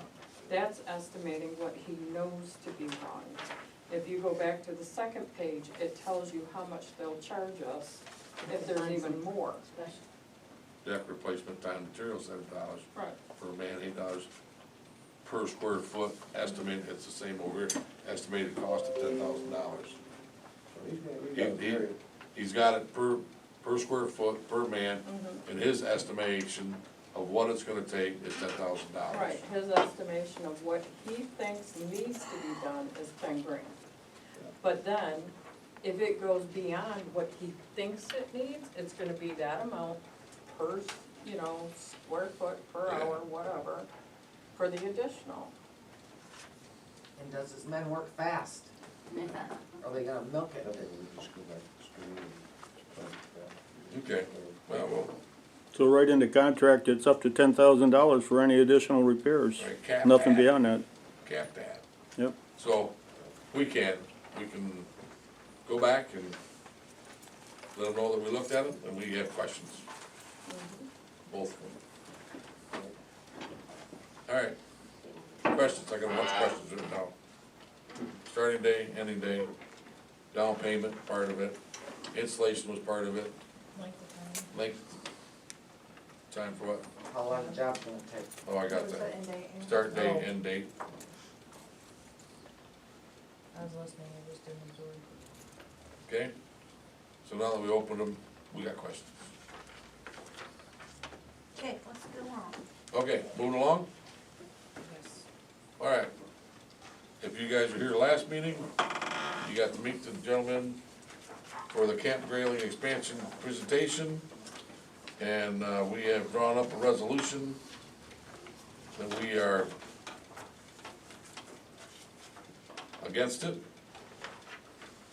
That's estimating what he knows to be wrong. If you go back to the second page, it tells you how much they'll charge us if there's even more. deck replacement time material $7 Right. per man, $8 per square foot, estimated, it's the same over here, estimated cost of $10,000. So he's got very, He's got it per square foot, per man, and his estimation of what it's gonna take is $10,000. Right, his estimation of what he thinks needs to be done is 10 grand. But then, if it goes beyond what he thinks it needs, it's gonna be that amount per, square foot, per Yeah. hour, whatever, for the additional. And does his men work fast? Are they gonna milk it? okay, we'll just go back to the screen and talk about Okay, well, So right in the contract, it's up to $10,000 for any additional repairs. right, cap Nothing that, beyond that. cap that. Yep. So, we can go back and let them know that we looked at it, and we have questions. Both of them. All right, questions, I got a bunch of questions written down. Starting day, ending day, down payment, part of it, installation was part of it, Length of time. length, time for what? How long the job's gonna take? Oh, I got Was that. the end date in? Start Oh. date, end date, I was listening, I just didn't absorb. okay? So now that we opened them, we got questions. Okay, let's go on. Okay, moving along? Yes. All right. If you guys were here last meeting, you got to meet the gentleman for the Camp Grayling expansion presentation. And we have drawn up a resolution that we are against it.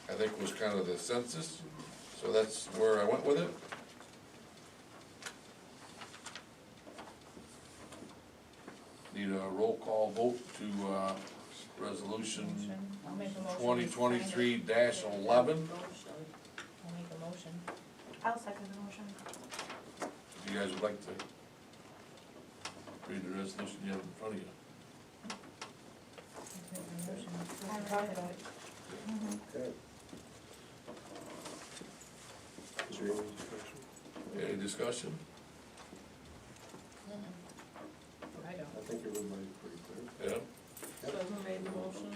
I think was kind of the census, so that's where I went with it. Need a roll call vote to resolution Motion. I'll make a motion. 2023-11. I'll make a motion. I'll second the motion. If you guys would like to read the resolution you have in front of you. Let's make a motion. We can talk about it. Okay. Is there any discussion? Any discussion? I don't. I think everybody's pretty clear. Yeah? So who made the motion?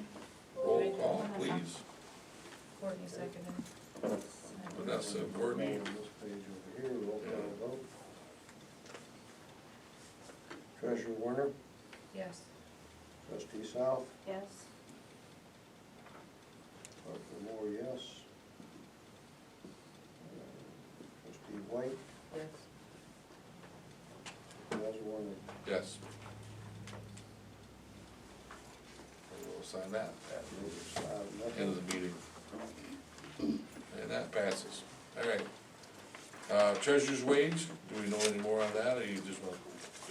Roll call, please. Courtney seconded. Vanessa, Courtney. On this page over here, roll call vote. Treasurer Warner, Yes. trustee South, Yes. Dr. Moore, yes. Trustee White, Yes. Yes. We'll sign that at the end of the meeting. And that passes. All right. Treasurer's wage, do we know any more on that, or you just want to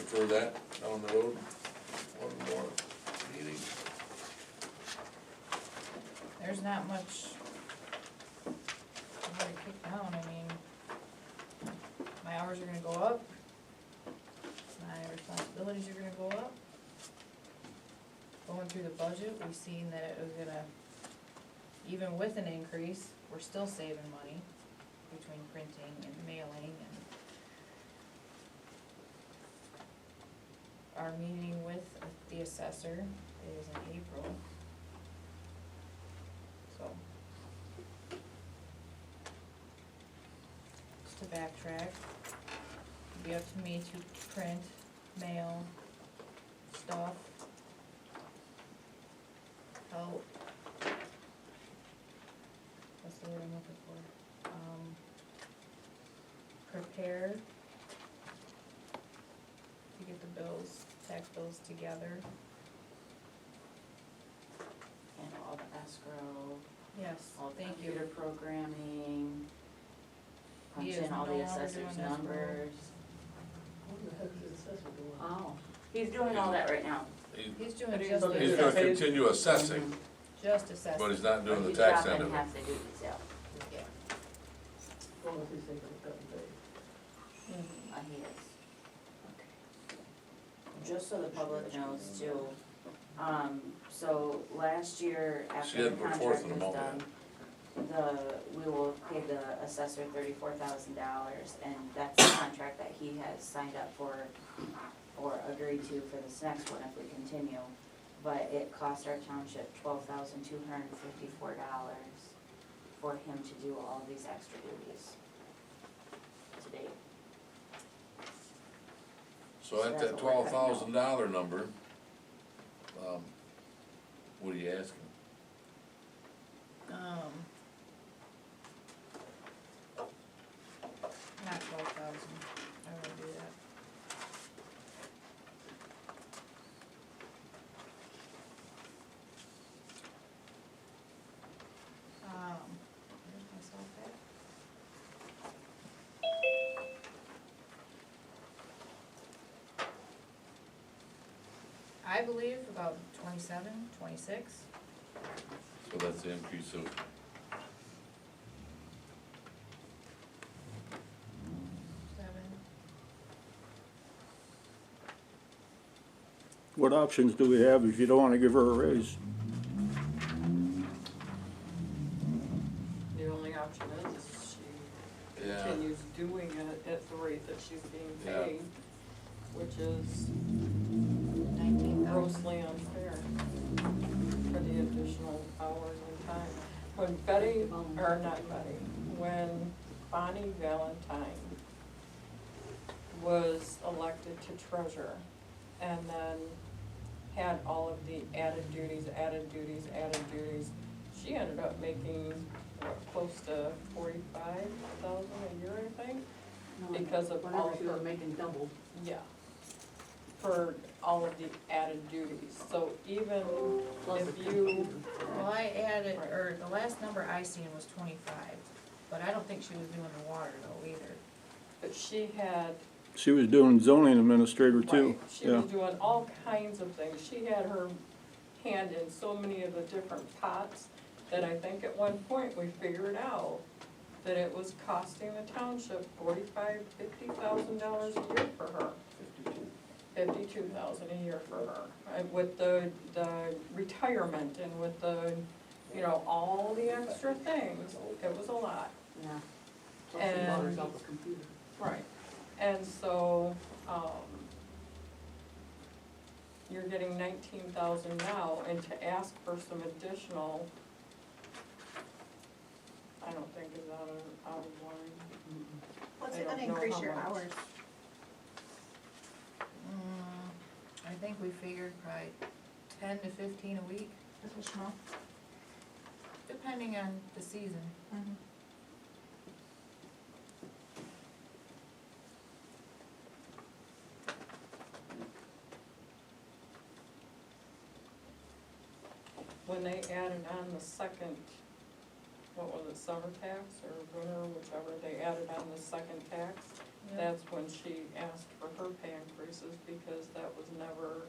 defer that down the road? One more meeting. There's not much more to kick down, I mean, my hours are gonna go up, my responsibilities are gonna go up. Going through the budget, we've seen that it was gonna, even with an increase, we're still saving money between printing and mailing and our meeting with the assessor is in April. So. Just to backtrack, it'd be up to me to print, mail, stuff. Help. What's the word I'm looking for? Prepare to get the bills, tax bills together. And all the escrow, Yes, all the thank you. computer programming, punch He is in all no the longer assessor's doing escrow. numbers. What the heck is the assessor doing? Oh, he's doing all that right now. He's doing But he's just, looking He's at gonna that. continue assessing, just assessment. but he's not doing But the he's tax dropping end of it. half the duties, yeah. Yeah. As long as he's taking a cut and pay. He is. Just so the public knows too, so last year She after the hadn't put forth contract an was amount done, we will pay the assessor $34,000, and that's the contract that he has signed up for or agreed to for this next one if we continue. But it cost our township $12,254 for him to do all these extra duties to date. So at That's that what we're $12,000 number, what are you asking? Not 12,000, I won't do that. Where's myself at? I believe about 27, 26. So that's the increase of, What options do we have if you don't wanna give her a raise? The only option is she yeah, continues doing it at the rate that she's being Yeah. paid, which is 19,000. grossly unfair for the additional hours and time. When Betty, or not Betty, when Bonnie Valentine was elected to treasurer and then had all of the added duties, she ended up making, what, close to 45,000 a year, I think? Because of all of her, making double. yeah, for all of the added duties. So even if you, Well, I added, Right. or the last number I seen was 25, but I don't think she was doing the water though either. but she had, She was doing zoning administrator too, right, she yeah. was doing all kinds of things. She had her hand in so many of the different pots that I think at one point we figured out that it was costing the township $50,000 a year for her. 52,000 a year for her, and with the retirement and with the, you know, all the extra things, it was a lot. Yeah. And, right, and so, you're getting 19,000 now, and to ask for some additional, I don't think is out of line. What's I it don't gonna know increase how your much. hours? I think we figured probably 10 to 15 a week, Additional? depending on the season. Mhm. when they added on the second, what was it, summer tax or winter, whichever, they added on the second tax, that's when she asked for her pay increases, because that was never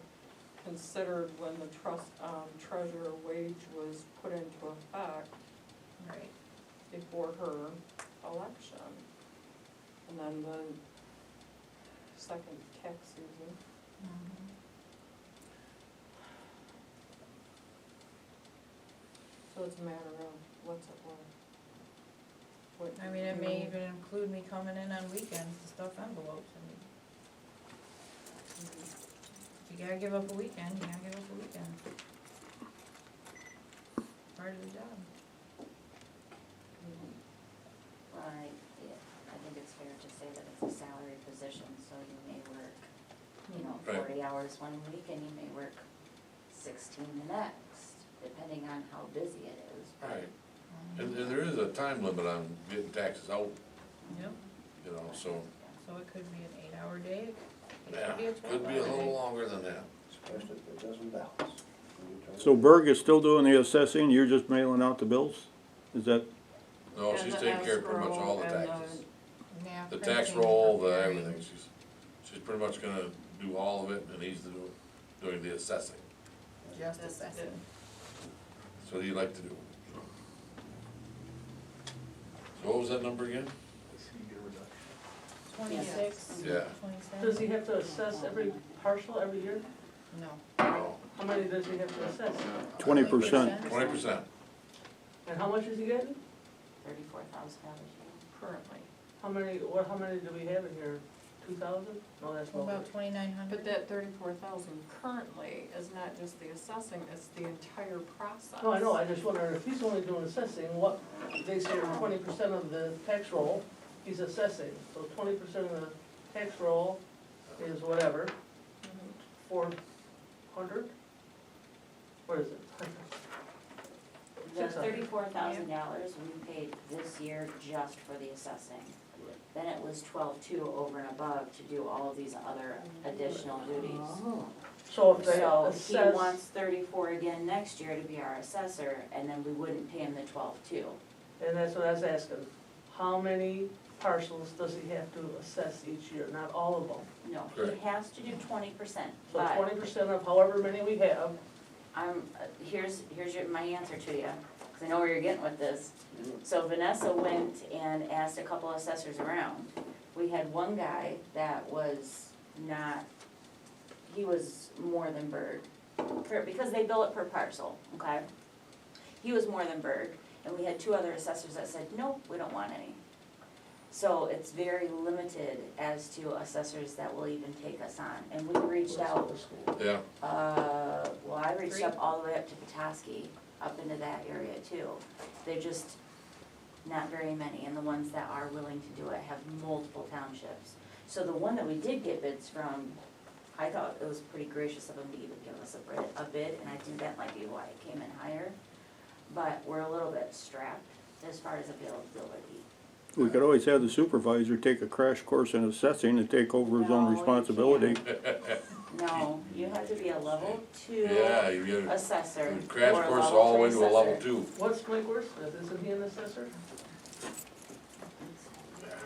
considered when the treasurer wage was put into effect Right. before her election. And then the second tax season. Mhm. So it's a matter of what's it worth. What I mean, it may you- even include me coming in on weekends to stuff envelopes, I mean, if you gotta give up a weekend, you gotta give up a weekend. Part of the job. Right, yeah, I think it's fair to say that it's a salary position, so you may work, Right. 40 hours one week and you may work 16 the next, depending on how busy it is, but. Right. And there is a time limit on getting taxes out, Yep, you know, so, so it could be an 8-hour day, it yeah, could be a 12-hour could be a little day. longer than that. Especially if it doesn't balance. So Berg is still doing the assessing, you're just mailing out the bills? Is that, No, And she's the taking care of pretty much all the escrow and taxes. Yeah, The tax printing, roll, the preparing. everything, she's pretty much gonna do all of it, and he's doing the assessing. Just That's assessing. it. So what do you like to do? So what was that number again? 26, Yeah. 27? Does he have to assess every parcel every year? No. No, How many does he have to assess? 20%. 20%. And how much is he getting? 34,000 Currently. How many do we have in here? 2,000? No, that's What lower. about 2,900? But that 34,000 currently is not just the assessing, it's the entire process. No, I know, I just wonder if he's only doing assessing, what, they say 20% of the tax roll, he's assessing. So 20% of the tax roll is whatever, Mhm. 400? What is it? The $600. $34,000 we paid this year just for the assessing. Then it was 12,200 over and above to do all of these other additional duties. So if they So he assess, wants 34 again next year to be our assessor, and then we wouldn't pay him the 12,200. and that's what I was asking, how many parcels does he have to assess each year? Not all of them. No, Correct. he has to do 20%, So but 20% of however many we have, here's my answer to you, because I know where you're getting with this. So Vanessa went and asked a couple assessors around. We had one guy that was not, he was more than Berg, because they bill it per parcel, okay? He was more than Berg, and we had two other assessors that said, nope, we don't want any. So it's very limited as to assessors that will even take us on, and we reached out, Yeah, well, I reached 3? up all the way up to Petoskey, up into that area too. They're just not very many, and the ones that are willing to do it have multiple townships. So the one that we did get bids from, I thought it was pretty gracious of them to even give us a bid, and I think that might be why it came in higher. But we're a little bit strapped as far as availability. We could always have the supervisor take a crash course in assessing and take over his own No, you responsibility. No, you have to be a level 2 yeah, you get a assessor crash or a course level all the way 3 to a level assessor. 2. what's Mike Wordsmith, isn't he an assessor?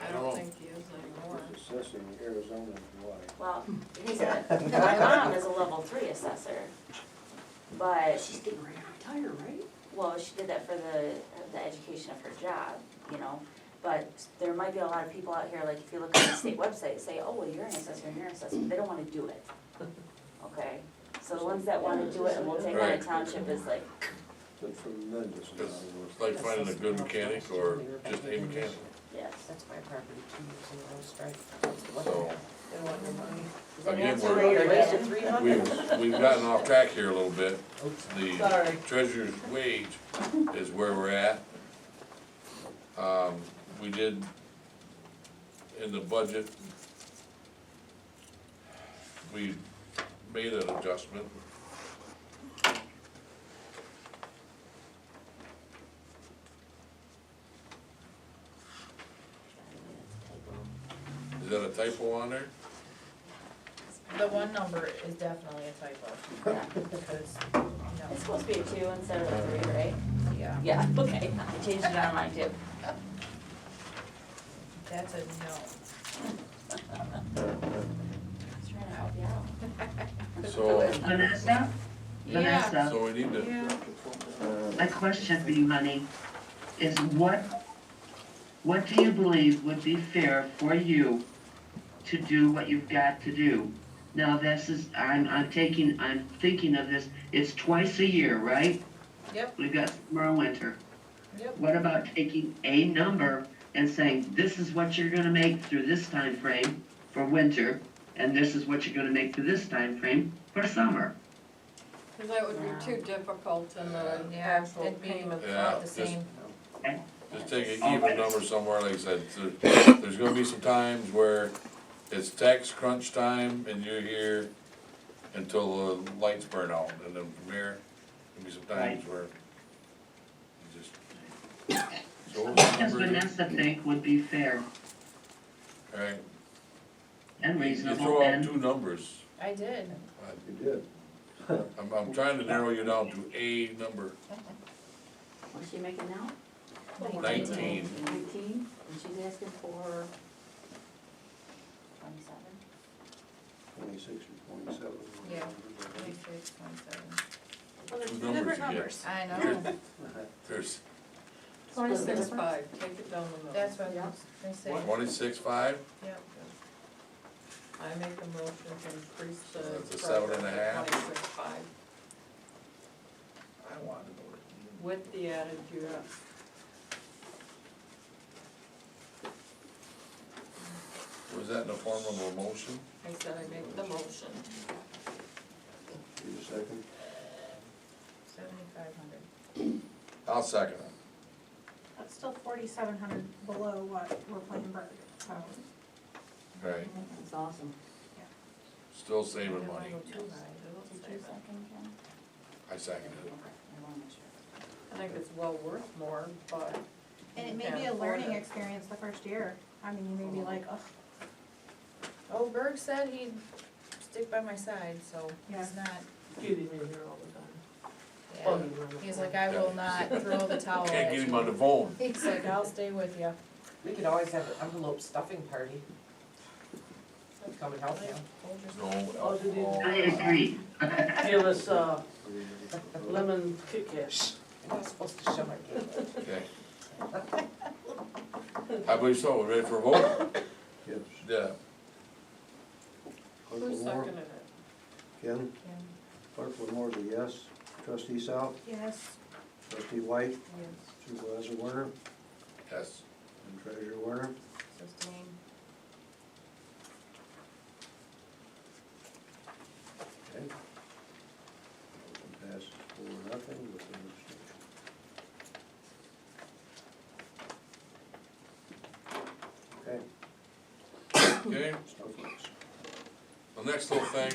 I don't think he is anymore. Assessing Arizona and Hawaii. Well, my mom is a level 3 assessor, but, She's getting ready to retire, right? well, she did that for the education of her job, you know? But there might be a lot of people out here, like if you look on the state website, say, oh, well, you're an assessor and you're an assessor, they don't wanna do it. Okay, so the ones that wanna do it and will take on a Right. township is like, But tremendous amount of work. It's like finding a good mechanic or just a mechanic. yes. That's my property 2 years in a row strike. So, They want your money. Does that Again, answer we're- what you're Wasted getting? 300. we've gotten off track here a little bit. The Sorry. treasurer's wage is where we're at. We did, in the budget, we made an adjustment. Is that a typo on there? The one number is definitely a typo, Yeah. because It's supposed to be a 2 instead of a 3, right? Yeah, Yeah, okay, I changed it on mine too. that's a no. I was trying to help you out. So, Vanessa? Vanessa, so we need to, Yeah. my question for you, honey, is what do you believe would be fair for you to do what you've got to do? Now, this is, I'm thinking of this, it's twice a year, right? Yep, We've got summer and winter. yep. What about taking a number and saying, this is what you're gonna make through this time frame for winter, and this is what you're gonna make through this time frame for summer? Cause that would be too difficult in the Yeah, actual it'd be payment. Yeah, about the just- same. just take an even number somewhere, like I said, there's gonna be some times where it's tax crunch time and you're here until the lights burn out, and then from there, there'll be some times where you just. So what was the Does number again? Vanessa think would be fair Alright, and you reasonable throw out and? 2 numbers. I did. You did. I'm trying to narrow you down to a number. What's she making now? 19. 19, and she's asking for 27. 26 or 27. Yeah. 26, 27. Well, there's Two two numbers different again. numbers. I know, There's 26.5, take it down the middle. that's what I was gonna say. 26.5, Yep. I make a motion to increase the. That's a 7.5. 26.5, I wanted to know. with the added US. Was that in the form of a motion? I said I make the motion. Need a second? 7,500. I'll second it. That's still 4,700 below what we're playing Berg, so. Right, That's awesome. still I saving don't wanna money. go too high. Did you second, Ken? I seconded Okay, it. I wanna make sure. I think it's well worth more, but. And it you may can't be a afford learning it. experience the first year. I mean, you may be like, ugh, Oh, Berg said he'd stick by my side, so he's not, Get him in here all the time. yeah. Plug him in the He's phone. like, I will not throw the towel at you. Can't get him on the phone. He's like, I'll stay with you. We could always have an envelope stuffing party. Come and help you. Hold yourself. No Oh, did you- alcohol. I agree. Give us, lemon Kit Kats. I'm not supposed to show my game. Okay. I believe so, we ready for a vote? Yes. Yeah. Clerk Who Lamore? seconded it? Ken? Clerk Lamore, a yes. Trustee South? yes. Trustee White? Yes. Supervisor Werner? Yes. And Treasurer Werner? Sustain. Okay. Motion passes 4-0 with an abstention. Okay, Okay, snowflakes. the next little thing,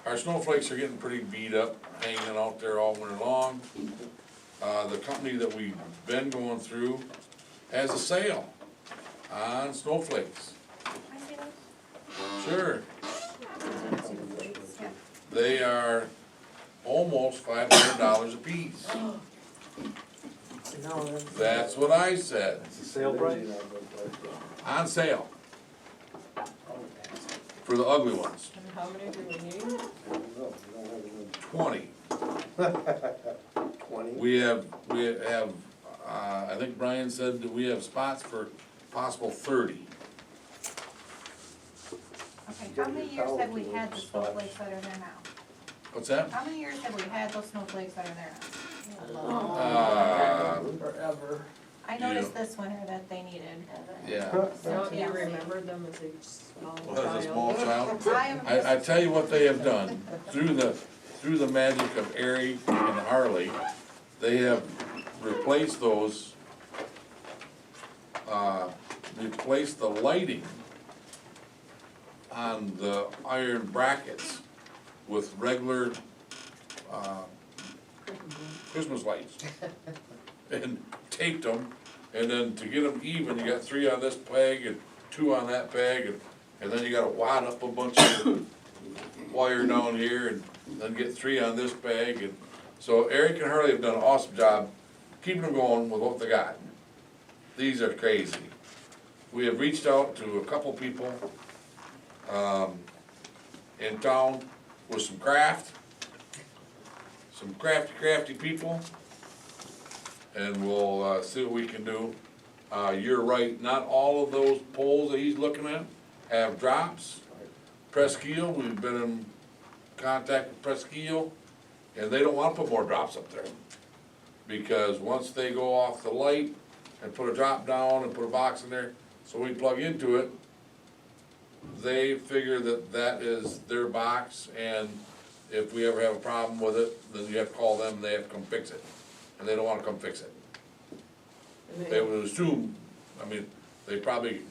our snowflakes are getting pretty beat up, hanging out there all winter long. The company that we've been going through has a sale on snowflakes. I see those? Sure, Yeah. they are almost $500 a piece. No, That's what I said, sale price? on sale, for the ugly ones, And how many do we need? I don't know, we don't 20. have enough. 20? We have, I think Brian said that we have spots for possible 30. Okay, how many years have we had the snowflakes that are there now? What's that? How many years have we had those snowflakes that are there now? Forever. I noticed this winter that they needed. Yeah. Don't you Yeah. remember them as a small Well, as a child? small child. I am I tell you what they have done, through the magic of Ari and Harley, they have replaced those, replaced the lighting on the iron brackets with regular, Christmas lights. And taped them, and then to get them even, you got 3 on this peg and 2 on that peg, and then you gotta wad up a bunch of wire down here, and then get 3 on this bag, and so Eric and Harley have done an awesome job keeping them going with what they got. These are crazy. We have reached out to a couple people, in town with some crafty people, and we'll, see what we can do. You're right, not all of those poles that he's looking at have drops. Presqu'île, we've been in contact with Presqu'île, and they don't wanna put more drops up there. Because once they go off the light and put a drop down and put a box in there, so we plug into it, they figure that that is their box, and if we ever have a problem with it, then you have to call them, and they have to come fix it. And they don't wanna come fix it. And They would assume, I mean, they probably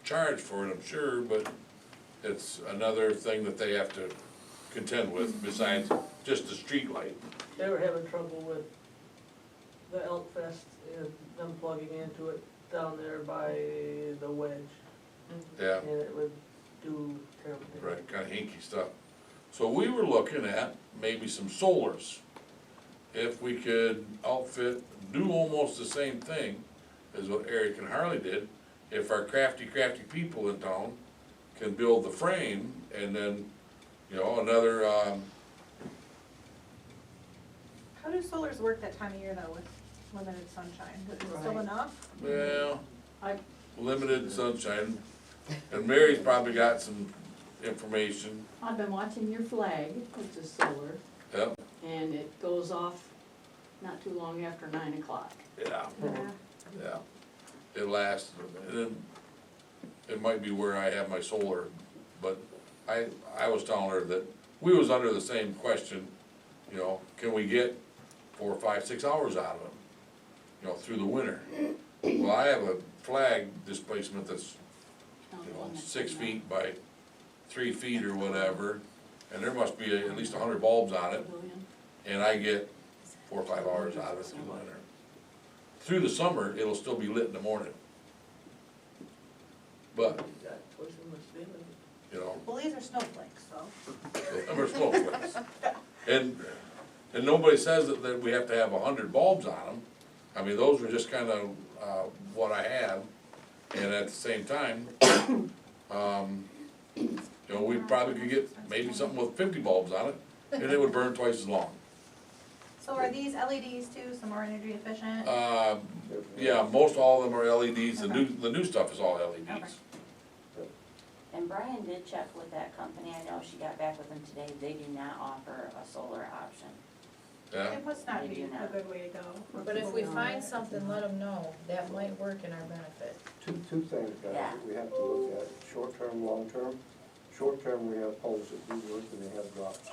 charge for it, I'm sure, but it's another thing that they have to contend with besides just the street light. They were having trouble with the Elk Fest and them plugging into it down there by the wedge. Yeah, And it would do terrible. right, kinda hinky stuff. So we were looking at maybe some solars. If we could outfit, do almost the same thing as what Eric and Harley did, if our crafty people in town can build the frame, and then, you know, another, How do solars work that time of year though with limited sunshine? Is it still Right. enough? well, I- limited sunshine. And Mary's probably got some information, I've been watching your flag, which is solar, yep, and it goes off not too long after 9 o'clock. yeah, Yeah. yeah. It lasts, and then, it might be where I have my solar, but I was telling her that we was under the same question, you know, can we get 4, 5, 6 hours out of them, you know, through the winter? Well, I have a flag displacement that's, you know, 6 feet by 3 feet or whatever, and there must be at least 100 bulbs on it, and I get 4 or 5 hours out of it through the winter. Through the summer, it'll still be lit in the morning. But, Got twice as much damage. you know, Well, these are snowflakes, so. them are snowflakes. And nobody says that we have to have 100 bulbs on them. I mean, those were just kind of, what I had. And at the same time, you know, we probably could get maybe something with 50 bulbs on it, and it would burn twice as long. So are these LEDs too, some more energy efficient? Yeah, most all of them are LEDs, the new stuff is all Okay. LEDs. And Brian did check with that company, I know she got back with them today, they do not offer a solar option. Yeah, It must not They be do a not. good way to go. for But if people we who- find something, let them know, that might work in our benefit. Two things, guys, Yeah. that we have to look at, short-term, long-term. Short-term, we have poles that do work and they have drops.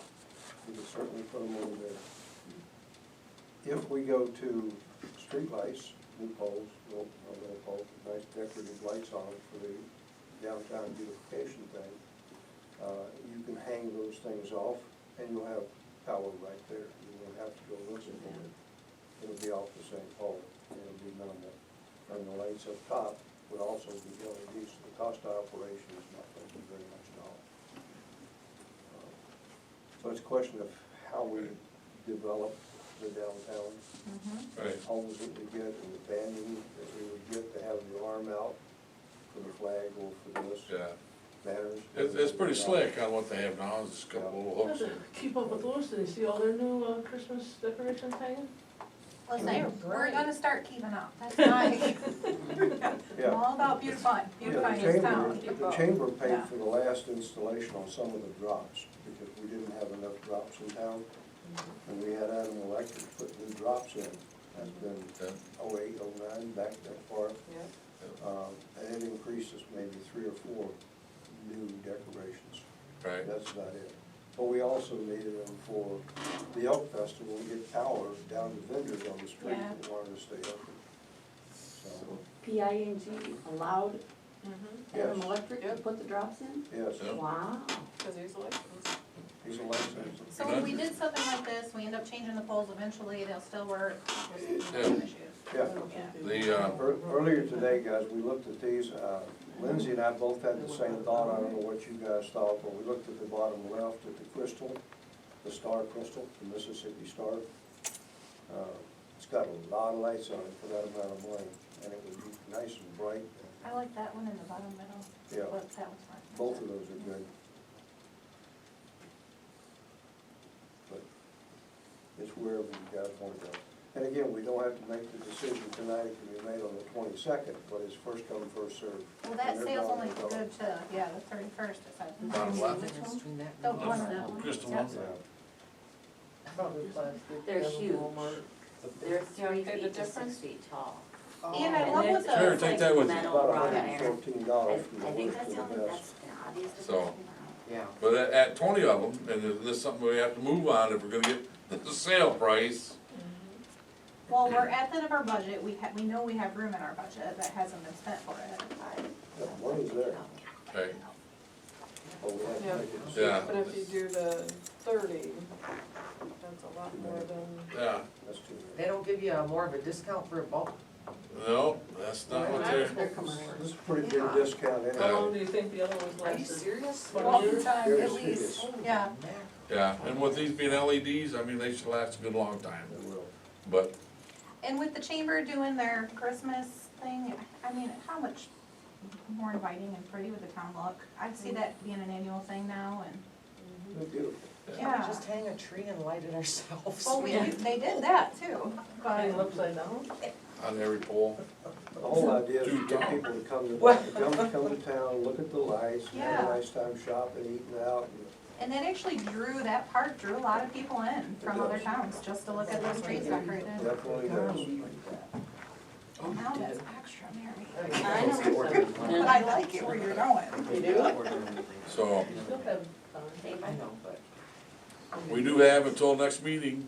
We can certainly put them over there. If we go to streetlights, new poles, little poles, nice decorative lights on them for the downtown beautification thing, you can hang those things off and you'll have power right there. You won't have to go looking for it. It'll be off the same pole, and it'll be minimal. And the lights up top would also be LEDs, so the cost of operation is not going to be very much at all. So it's a question of how we develop the downtown, right. homes that we get, and the banding that we would get to have the arm out for the flag or for this, Yeah, banners. it's pretty slick on what they have now, it's just a couple little hooks. Keep up with those, did you see all their new Christmas decorations hanging? Listen, They're we're great. gonna start keeping up, that's my, I'm Yeah. all about beautifying this The town. chamber paid Yeah. for the last installation on some of the drops, because we didn't have enough drops in town. And we had Adam Electric put new drops in, that's been Yeah. 08, 09, back that far. Yeah. And it increases maybe 3 or 4 new decorations. Right, That's about it. But we also needed them for the Elk Festival to get power down to vendors on the street Yeah. that wanted to stay open. So, PING allowed Adam Yes. Electric to put the drops in? yes, Yeah. Wow. Cause he's licensed. he's a licensed. So when we did something like this, we end up changing the poles eventually, they'll still work, just Yeah. some issues. Yeah. Yeah. Earlier today, guys, we looked at these, Lindsay and I both had the same thought, I don't know what you guys thought, but we looked at the bottom left at the crystal. the Star Crystal, the Mississippi Star. It's got a lot of lights on it for that amount of money, and it would be nice and bright. I like that one in the bottom middle. Yeah. But that one's fine. Both of those are good. But it's wherever you guys want to go. And again, we don't have to make the decision tonight, it can be made on the 22nd, but it's first come, first served. Well, that And they're sale's gone, only they're gone. good to, yeah, the 31st, it said. Bottom left. Difference between that and The this. one on that one. Just the Yeah. one. Yeah. Probably plastic. They're down at huge. Walmart. They're okay, 3 the feet to 6 difference? feet tall. And I love what Sure, the, take that with you. Metal About wrought $114 iron. from the I think worst that's to the only, the that's best. an obvious difference. So- Yeah. But at 20 of them, and this is something we have to move on if we're gonna get the sale price. well, we're at the end of our budget, we know we have room in our budget that hasn't been spent for it. Yeah, money's there. Okay. But we have to Yeah. make a decision. Yeah. But if you do the 30, that's a lot more than, Yeah, That's too They don't give you more of a discount for a bulk? no, that's not what they're, They're coming over. This is a pretty good discount Yeah. How anyway. long do you think the other ones Are you lasted? serious? 20 years? Time, Very at least, serious. yeah. yeah, and with these being LEDs, I mean, they should last a good long time, It will. but, And with the chamber doing their Christmas thing, I mean, how much more inviting and pretty would the town look? I see that being an annual thing now, and, They're beautiful. Can't yeah. we just hang a tree and light it ourselves? Well, they did that too, Hang but, upside down? on every pole. The whole idea is to Too get tall. people to come to, What? come to town, look at the lights, have Yeah. a nice time shopping, eating out. and that actually that park drew a lot of people in from It other does. towns, just to look at those trees decorated. Definitely does. Oh, now that's extra, Mary. I know. But I like it where you're going. You do? So, Still have time. I know, but. we do have until next meeting,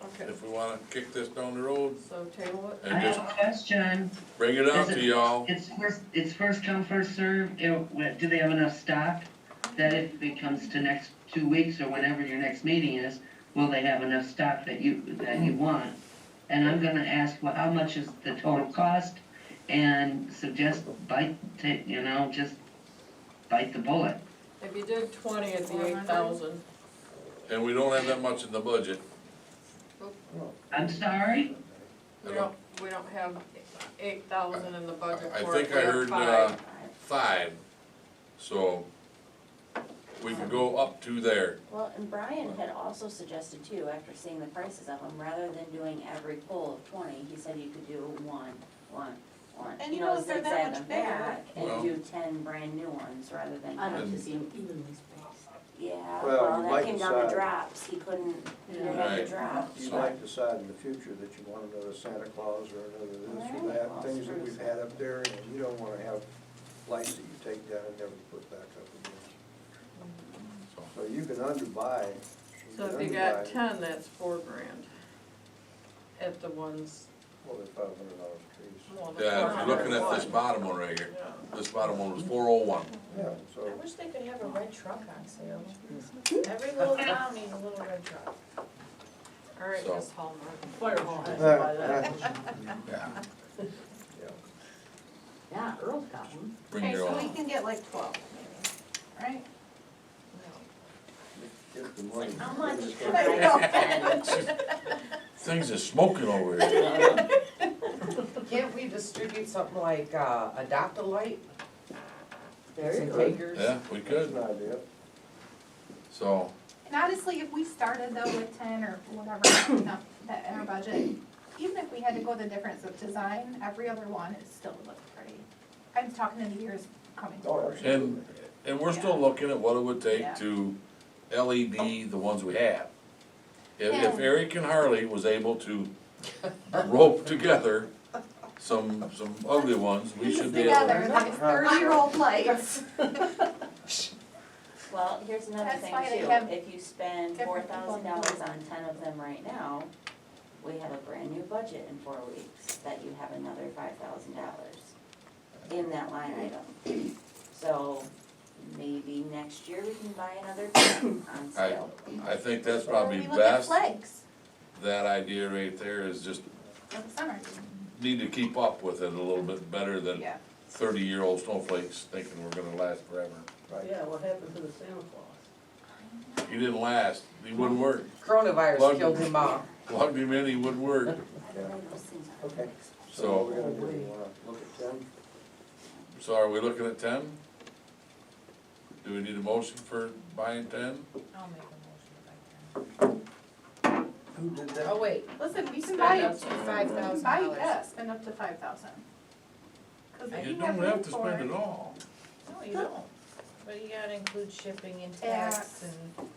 okay, if we wanna kick this down the road, so table it. and I just have a question. bring it out to y'all. It's first come, first served. Do they have enough stock that if it comes to next 2 weeks or whenever your next meeting is, will they have enough stock that you want? And I'm gonna ask, well, how much is the total cost? And suggest just bite the bullet. If you did 20 at the 8,000, And we don't have that much in the budget. I'm sorry? we don't have 8,000 in the budget I for it. think We I have heard, 5. 5, so we could go up to there. Well, and Brian had also suggested too, after seeing the prices of them, rather than doing every pull of 20, he said you could do one, And you know, if they're that zigzag much them bigger. back, Well- and do 10 brand new ones rather than. I'd like And- to see them evenly spaced. Yeah, Well, well, you that might came down to decide- drops, he didn't have the Right. drops. You might decide in the future that you want another Santa Claus or another this or Right. that, things that we've had up there, and you don't wanna have lights that you take down and never put back up again. So you can underbuy. So if you got 10, that's $4,000 at the ones, Well, they're $500 trees. well, the Yeah, if you're looking at this 401. bottom one right here, Yeah. this bottom one was 401. Yeah, so. I wish they could have a red truck on sale. Every little town needs a little red truck. All right, So- Miss Hallmark. Fire hall has to buy that. Yeah. Yeah, Earl's got them. Bring Okay, your so we own. can get like 12, maybe, right? Get the money. How much Just have go- I spent? Things is smoking over here. Can't we distribute something like, adopt a light? Very Some good. takers? Yeah, we That's could, an idea. so, And honestly, if we started though with 10 or whatever, you know, that in our budget, even if we had to go the difference of design, every other one, it still would look pretty. I'm talking in the years coming Oh, forward. absolutely. and we're still looking at what it would take Yeah. to LED the ones we have. If Yeah. Eric and Harley was able to rope together some ugly ones, we should be able Together, to. like 30-year-old lights. Well, here's another That's thing why they too, have if you spend different $4,000 people. on 10 of them right now, we have a brand new budget in 4 weeks, that you have another $5,000 in that line item. So, maybe next year we can buy another 10 on sale. I think that's Or probably we look at best. flags That idea right there is just for the summer. need to keep up with it a little bit better than Yeah. 30-year-old snowflakes thinking we're gonna last forever. Right. Yeah, what happened to the Santa Claus? He didn't last, he wouldn't work. Coronavirus Plugged killed him. him off. Plugged him in, he wouldn't work. Yeah. Those things are- Okay, so So- what we're gonna do, look at 10? So are we looking at 10? Do we need a motion for buying 10? I'll make a motion if I can. Who did that? Oh, wait, Listen, we can spend buy, up to $5,000. buy, yeah, spend up to 5,000. Cause You if you don't have have room to for spend it. it all. No, you don't, but you gotta include shipping and tax Tax. and.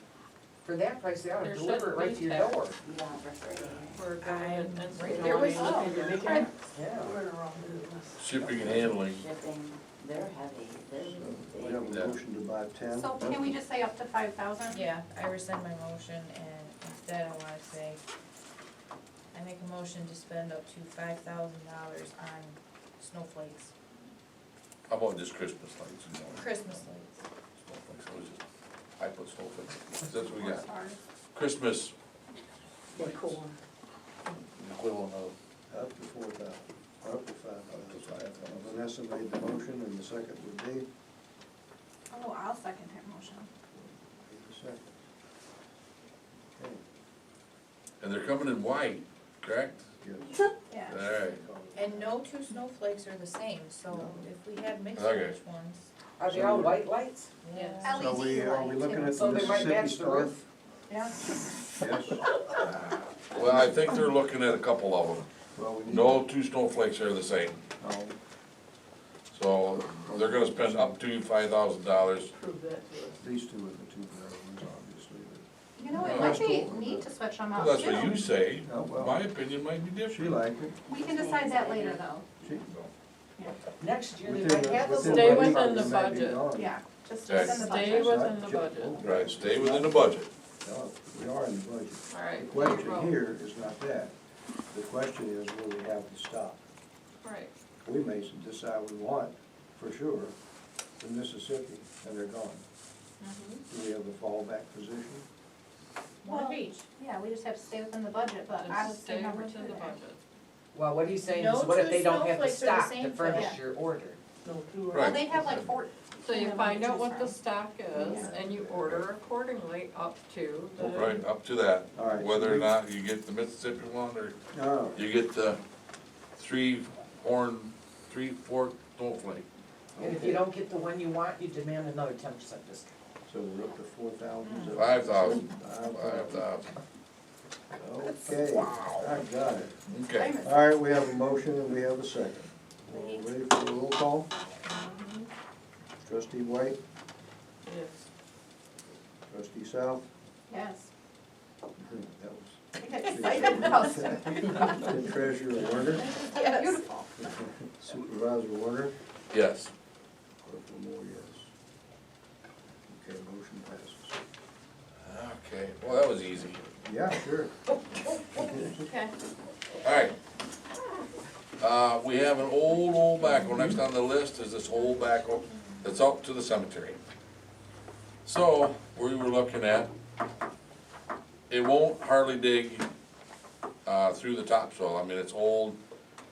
For that price, they ought to There deliver it shouldn't right be to your tax. door. Yeah, refrigerator. For government and Right there was- supplies. oh, right. Yeah. We're in the wrong business. Shipping and handling. Shipping, they're heavy, they're We have big. a motion to buy 10. So can we just say up to 5,000? Yeah, I rescind my motion and instead I wanna say, I make a motion to spend up to $5,000 on snowflakes, How about just Christmas lights, you know? Christmas lights. Snowflakes, it was just- I put snowflakes, that's what we got. Sorry. Christmas, Decor. equivalent of, Up to 4,000, up to 5,000. Vanessa made the motion and the second would be, Oh, I'll second her motion. need a second. Okay, and they're coming in white, correct? yes. Yeah. Alright, And no two snowflakes are the same, so if we had mixed Okay. match ones, Are they all white lights? yes. LED So are we light, looking too. at So the they might Mississippi match the Star? roof? Yeah. Yes. well, I think they're looking at a couple of them. Well, we need. No two snowflakes are the same, No. so they're gonna spend up to $5,000. Prove that to us. These two are the two better ones, obviously, You know, it No, might that's be cool. neat to switch them Well, out that's what too. you say, Oh, well. my opinion might be but she different. liked it. We can decide that later though. She. Next year, they within might the- have those. within Stay the within budget, the they may be budget. gone. Yeah, just Okay. within the Stay budget. within the budget. Right, stay within the budget. No, we are in the budget. All right. The question roll. here is not that. The question is, will we have to stop? Right. We may decide we want, for sure, the Mississippi, and they're gone. Do we have a fallback position? One of Well, each. Yeah, we just have to stay within the budget, but I Just would stay say number within two the there. budget. Well, what he's saying No is, what if two they don't have the snowflakes are the stock to same furnish size. your order? No, two are. Right. Well, they have like 4. So you find out what the Yeah. stock is and you order accordingly up to the. Right, up to that, All right, so whether or we- not you get the Mississippi one, or No, you get the 3-4 snowflake. And if you don't get the one you want, you demand another 10% discount. so we're up to 4,000. 5,000. 5,000. 5,000. Okay, I got it. Okay, All right, we have a motion and we have a second. We're ready for the roll call? Trustee White, Yes. trustee South. Yes. That was. I get excited now. The treasurer Werner, Yes. Beautiful. supervisor Werner, yes. Corporal Moore, yes. Okay, motion passes. Okay, well, that was easy. Yeah, sure. Okay. Alright. We have an old backhoe, next on the list is this old backhoe that's out to the cemetery. So, we were looking at, it won't hardly dig, through the topsoil, I mean, it's old.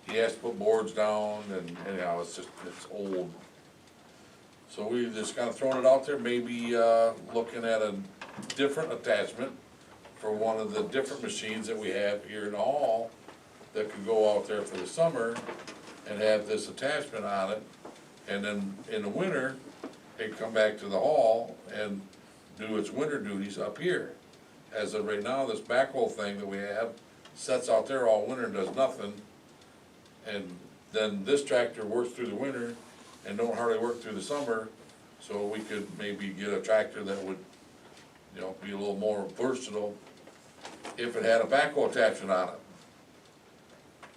He has to put boards down and anyhow, it's old. So we just kinda throwing it out there, maybe, looking at a different attachment for one of the different machines that we have here in the hall that could go out there for the summer and have this attachment on it. And then in the winter, it can come back to the hall and do its winter duties up here. As of right now, this backhoe thing that we have sits out there all winter and does nothing. And then this tractor works through the winter and don't hardly work through the summer. So we could maybe get a tractor that would, you know, be a little more versatile if it had a backhoe attachment on it.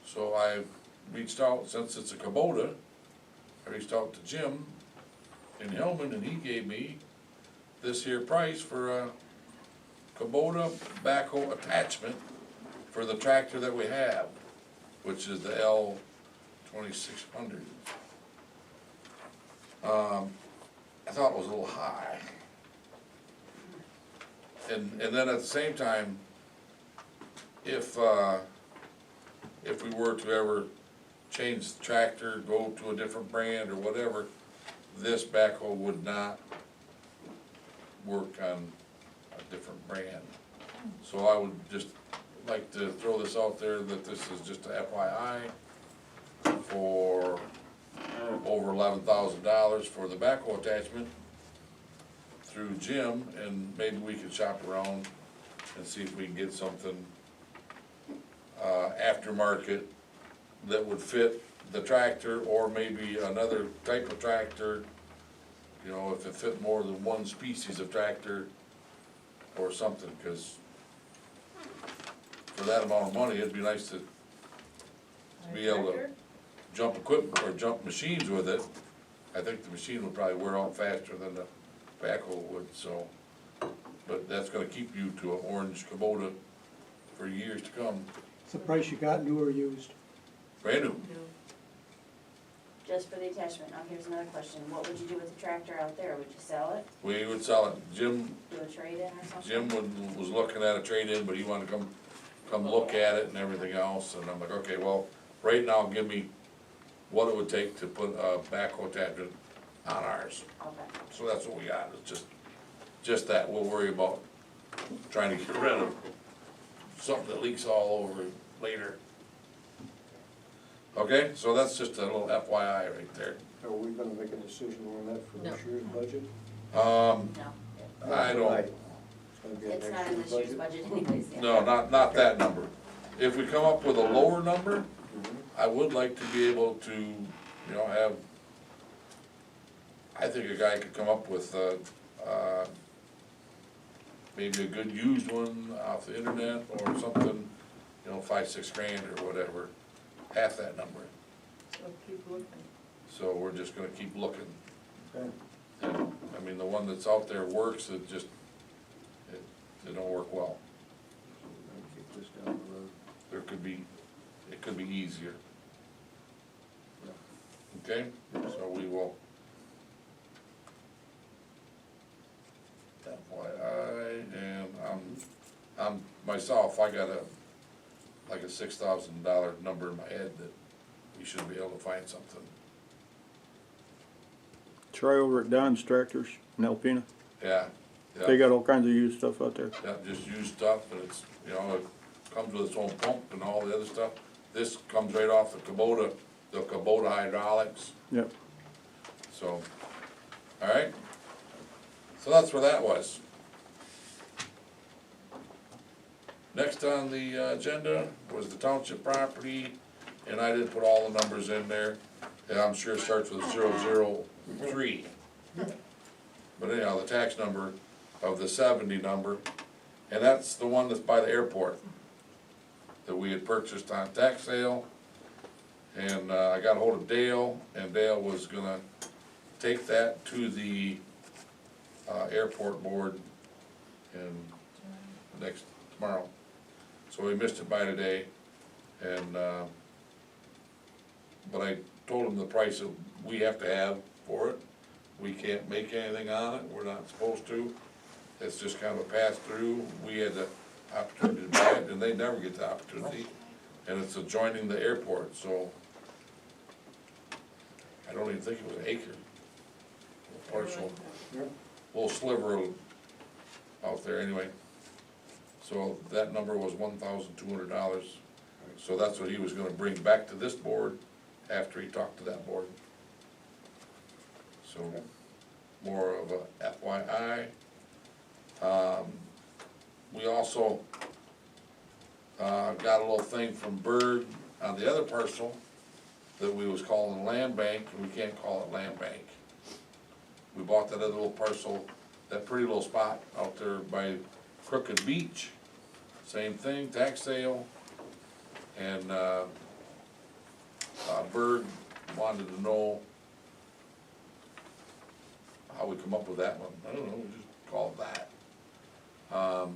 So I reached out, since it's a Kubota, I reached out to Jim in Hillman, and he gave me this here price for a Kubota backhoe attachment for the tractor that we have, which is the L2600. I thought it was a little high. And then at the same time, if we were to ever change the tractor, go to a different brand or whatever, this backhoe would not work on a different brand. So I would just like to throw this out there that this is just a FYI for over $11,000 for the backhoe attachment through Jim, and maybe we could shop around and see if we can get something aftermarket that would fit the tractor, or maybe another type of tractor, you know, if it fit more than one species of tractor or something, cause for that amount of money, it'd be nice to be able to jump equipment or jump machines with it. I think the machine would probably wear out faster than the backhoe would, so, but that's gonna keep you to an orange Kubota for years to come. What's the price you got, new or used? Brand new. Just for the attachment, now here's another question, what would you do with the tractor out there, would you sell it, We would sell it. Jim do a trade-in or something? Jim was looking at a trade-in, but he wanted to come look at it and everything else, and I'm like, okay, well, right now, give me what it would take to put a backhoe attachment on ours. Okay, So that's what we got, it's just that, we'll worry about trying to get rid of something that leaks all over later. Okay, so that's just a little FYI right there. Are we gonna make a decision on that for No. this year's budget? Um, no, I don't, Right. It's gonna be a it's not next in year's this year's budget anyways, yeah. no, not that number. If we come up with a lower number, Mhm. I would like to be able to, you know, have, I think a guy could come up with, maybe a good used one off the internet or something, you know, 5-6 grand or whatever, half that number. So keep looking. So we're just gonna keep looking. Okay. I mean, the one that's out there works, it just, it don't work well. So we're gonna kick this down the road. It could be easier. Okay, so we will. FYI, and I'm myself, I got like a $6,000 number in my head that we should be able to find something. Try over at Don's Tractors in Alpena. Yeah, They yeah, got all kinds of used stuff out there. yeah, just used stuff, and it's, you know, it comes with its own pump and all the other stuff. This comes right off the Kubota hydraulics. Yep. So, all right, so that's where that was. Next on the agenda was the township property, and I did put all the numbers in there, and I'm sure it starts with 003. But anyhow, the tax number of the 70 number, and that's the one that's by the airport that we had purchased on tax sale. And I got ahold of Dale, and Dale was gonna take that to the airport board tomorrow. So we missed it by today, and, but I told him the price that we have to have for it. We can't make anything on it, we're not supposed to. It's just kind of a pass-through. We had the opportunity to buy it, and they never get the opportunity. And it's adjoining the airport, so I don't even think it was an acre. A partial, little sliver out there anyway. So that number was $1,200. So that's what he was gonna bring back to this board after he talked to that board. So, more of a FYI. We also, got a little thing from Bird on the other parcel that we was calling land bank, and we can't call it land bank. We bought that other little parcel, that pretty little spot out there by Crooked Beach. Same thing, tax sale, and, Bird wanted to know how we come up with that one. I don't know, we just call it that.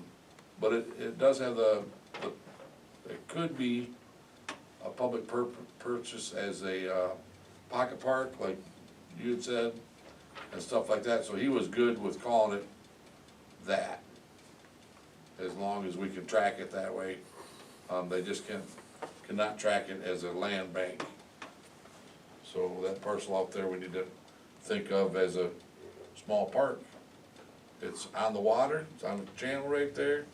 But it does have it could be a public purchase as a, pocket park, like you had said, and stuff like that, so he was good with calling it that. As long as we can track it that way. They just cannot track it as a land bank. So that parcel out there, we need to think of as a small park. It's on the water, it's on the channel right there.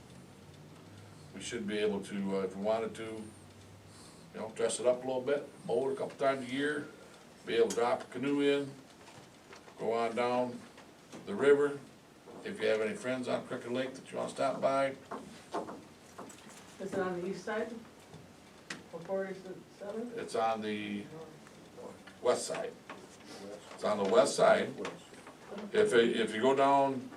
We should be able to, if we wanted to, you know, dress it up a little bit, mow it a couple times a year, be able to drop a canoe in, go on down the river. If you have any friends on Crooked Lake that you wanna stop by, Is it on the east side? Before 47? it's on the west side. It's on the west side. If you go down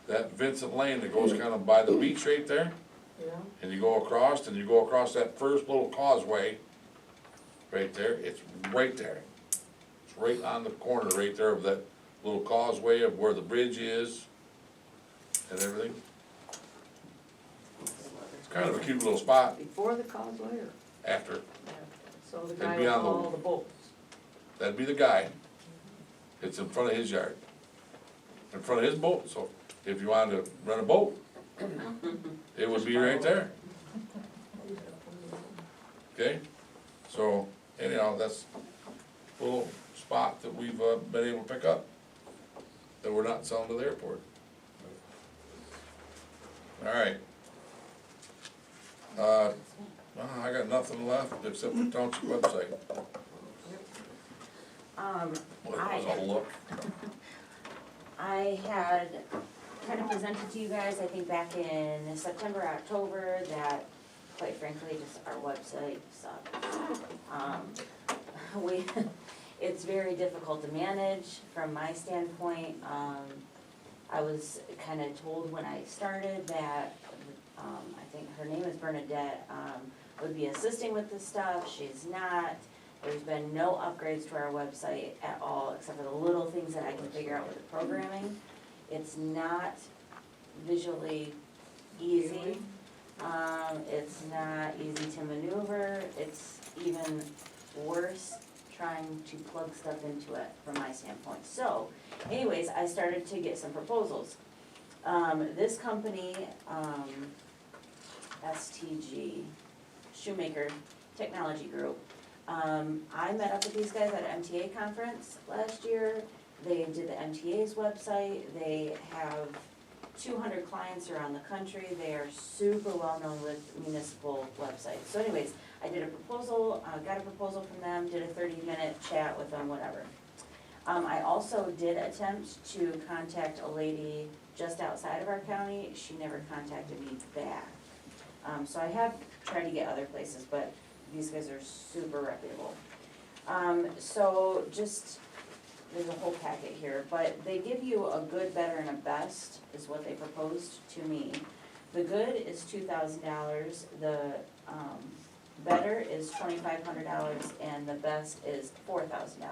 that Vincent Lane that goes kind of by the beach right there, Yeah, and you go across, and you go across that first little causeway, right there, it's right there. It's right on the corner right there of that little causeway of where the bridge is and everything. It's kind of a cute little spot Before the causeway or? after. so the It'd guy be with on the- all the bolts. That'd be the guy. It's in front of his yard. In front of his boat, so if you wanted to rent a boat, it would be right there. Okay, so anyhow, that's a little spot that we've been able to pick up, that we're not selling to the airport. Alright. I got nothing left except the township website. Well, that was a look. I had kind of presented to you guys, I think back in September, October, that quite frankly, just our website sucks. It's very difficult to manage from my standpoint. I was kind of told when I started that, I think her name is Bernadette, would be assisting with this stuff. She's not. There's been no upgrades to our website at all, except for the little things that I can figure out with the programming. It's not visually easy. It's not easy to maneuver. It's even worse trying to plug stuff into it from my standpoint. So, anyways, I started to get some proposals. This company, STG, Shoemaker Technology Group, I met up with these guys at an MTA conference last year. They did the MTA's website. They have 200 clients around the country. They are super well known with municipal websites. So anyways, I did a proposal, got a proposal from them, did a 30-minute chat with them, whatever. I also did attempt to contact a lady just outside of our county. She never contacted me back. So I have tried to get other places, but these guys are super reputable. So just, there's a whole packet here, but they give you a good, better, and a best is what they proposed to me. The good is $2,000, the better is $2,500, and the best is $4,000.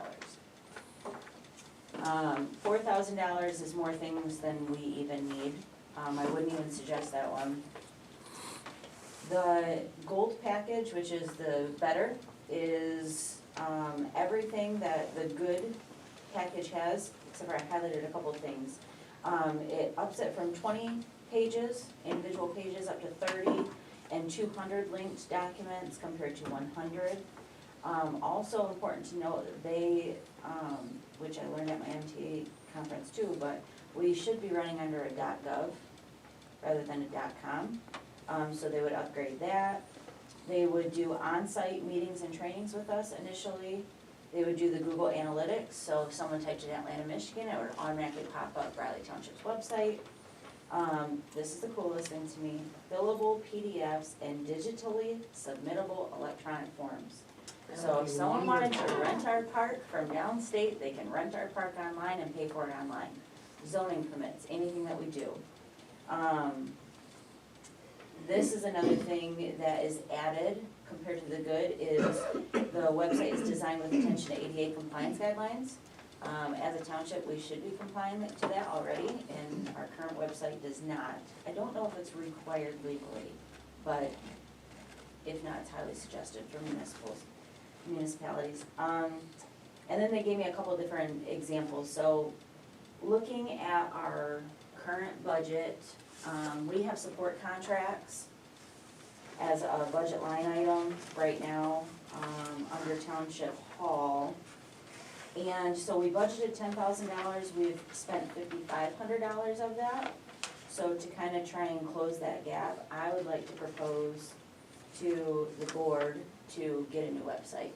$4,000 is more things than we even need. I wouldn't even suggest that one. The gold package, which is the better, is everything that the good package has, except for I highlighted a couple of things. It ups it from 20 pages, individual pages, up to 30, and 200 linked documents compared to 100. Also important to note that they, which I learned at my MTA conference too, but we should be running under a .gov rather than a .com. So they would upgrade that. They would do on-site meetings and trainings with us initially. They would do the Google Analytics, so if someone typed in Atlanta, Michigan, it would automatically pop up Riley Township's website. This is the coolest thing to me, fillable PDFs and digitally submittable electronic forms. So if someone wanted to rent our park from downstate, they can rent our park online and pay for it online. Zoning permits, anything that we do. This is another thing that is added compared to the good is the website is designed with attention to ADA compliance guidelines. As a township, we should be compliant to that already, and our current website does not. I don't know if it's required legally, but if not, it's highly suggested for municipalities. And then they gave me a couple of different examples. So looking at our current budget, we have support contracts as a budget line item right now, under Township Hall. And so we budgeted $10,000, we've spent $5,500 of that. So to kind of try and close that gap, I would like to propose to the board to get a new website.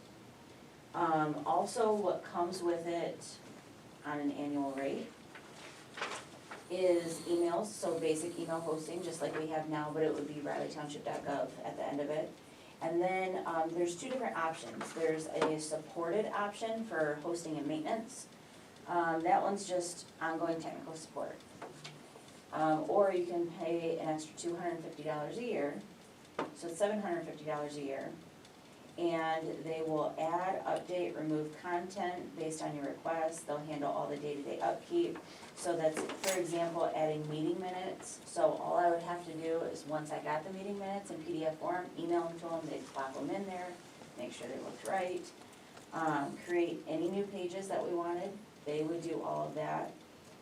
Also, what comes with it on an annual rate is emails, so basic email hosting, just like we have now, but it would be rileytownship.gov at the end of it. And then, there's two different options. There's a supported option for hosting and maintenance. That one's just ongoing technical support. Or you can pay an extra $250 a year, so it's $750 a year. And they will add, update, remove content based on your request. They'll handle all the day-to-day upkeep. So that's, for example, adding meeting minutes. So all I would have to do is, once I got the meeting minutes in PDF form, email them to them, they'd plop them in there, make sure they looked right. Create any new pages that we wanted, they would do all of that.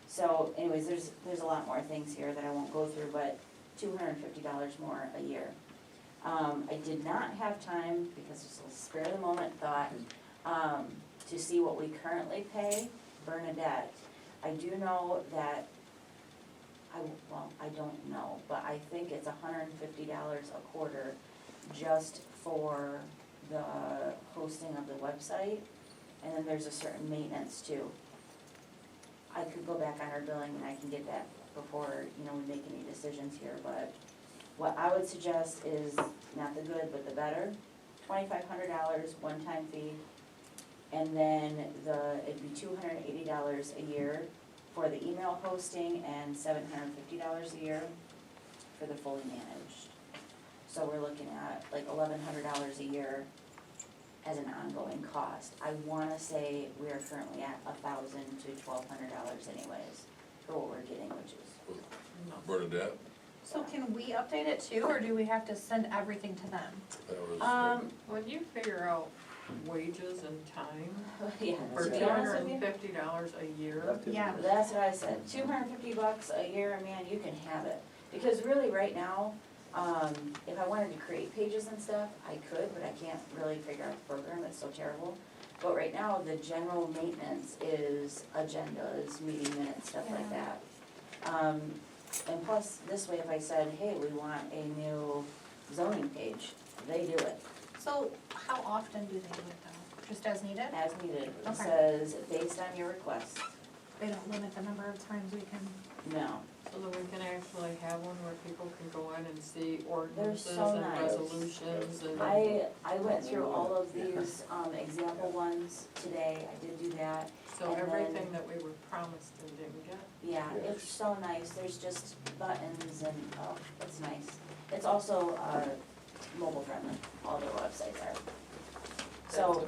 So anyways, there's a lot more things here that I won't go through, but $250 more a year. I did not have time, because it's a spare of the moment thought, to see what we currently pay Bernadette. I do know that, I don't know, but I think it's $150 a quarter just for the hosting of the website, and then there's a certain maintenance too. I could go back on our billing and I can get that before, we make any decisions here, but what I would suggest is not the good, but the better. $2,500 one-time fee, and then it'd be $280 a year for the email hosting and $750 a year for the fully managed. So we're looking at like $1,100 a year as an ongoing cost. I wanna say we are currently at $1,000 to $1,200 anyways for what we're getting, which is Bernadette, So can we update it too, or do we have to send everything to them? that was. When you figure out wages and time yeah, for to be two honest hundred with and you, fifty dollars a year, Yeah. that's what I said, $250 a year, man, you can have it. Because really, right now, if I wanted to create pages and stuff, I could, but I can't really figure out the program, it's so terrible. But right now, the general maintenance is agendas, meeting minutes, stuff like that. And plus, this way, if I said, hey, we want a new zoning page, they do it, So how often do they do it though? Just as needed? as needed. It Okay. says, based on your request. They don't limit the number of times we can. No, so that we can actually have one where people can go in and see ordinances so and nice. resolutions and. I went through all of these, example ones today, I did do that. So and everything then- that we were promised and didn't get. Yeah, it's so nice, there's just buttons and, oh, it's nice. It's also, mobile friendly, all their websites are. So,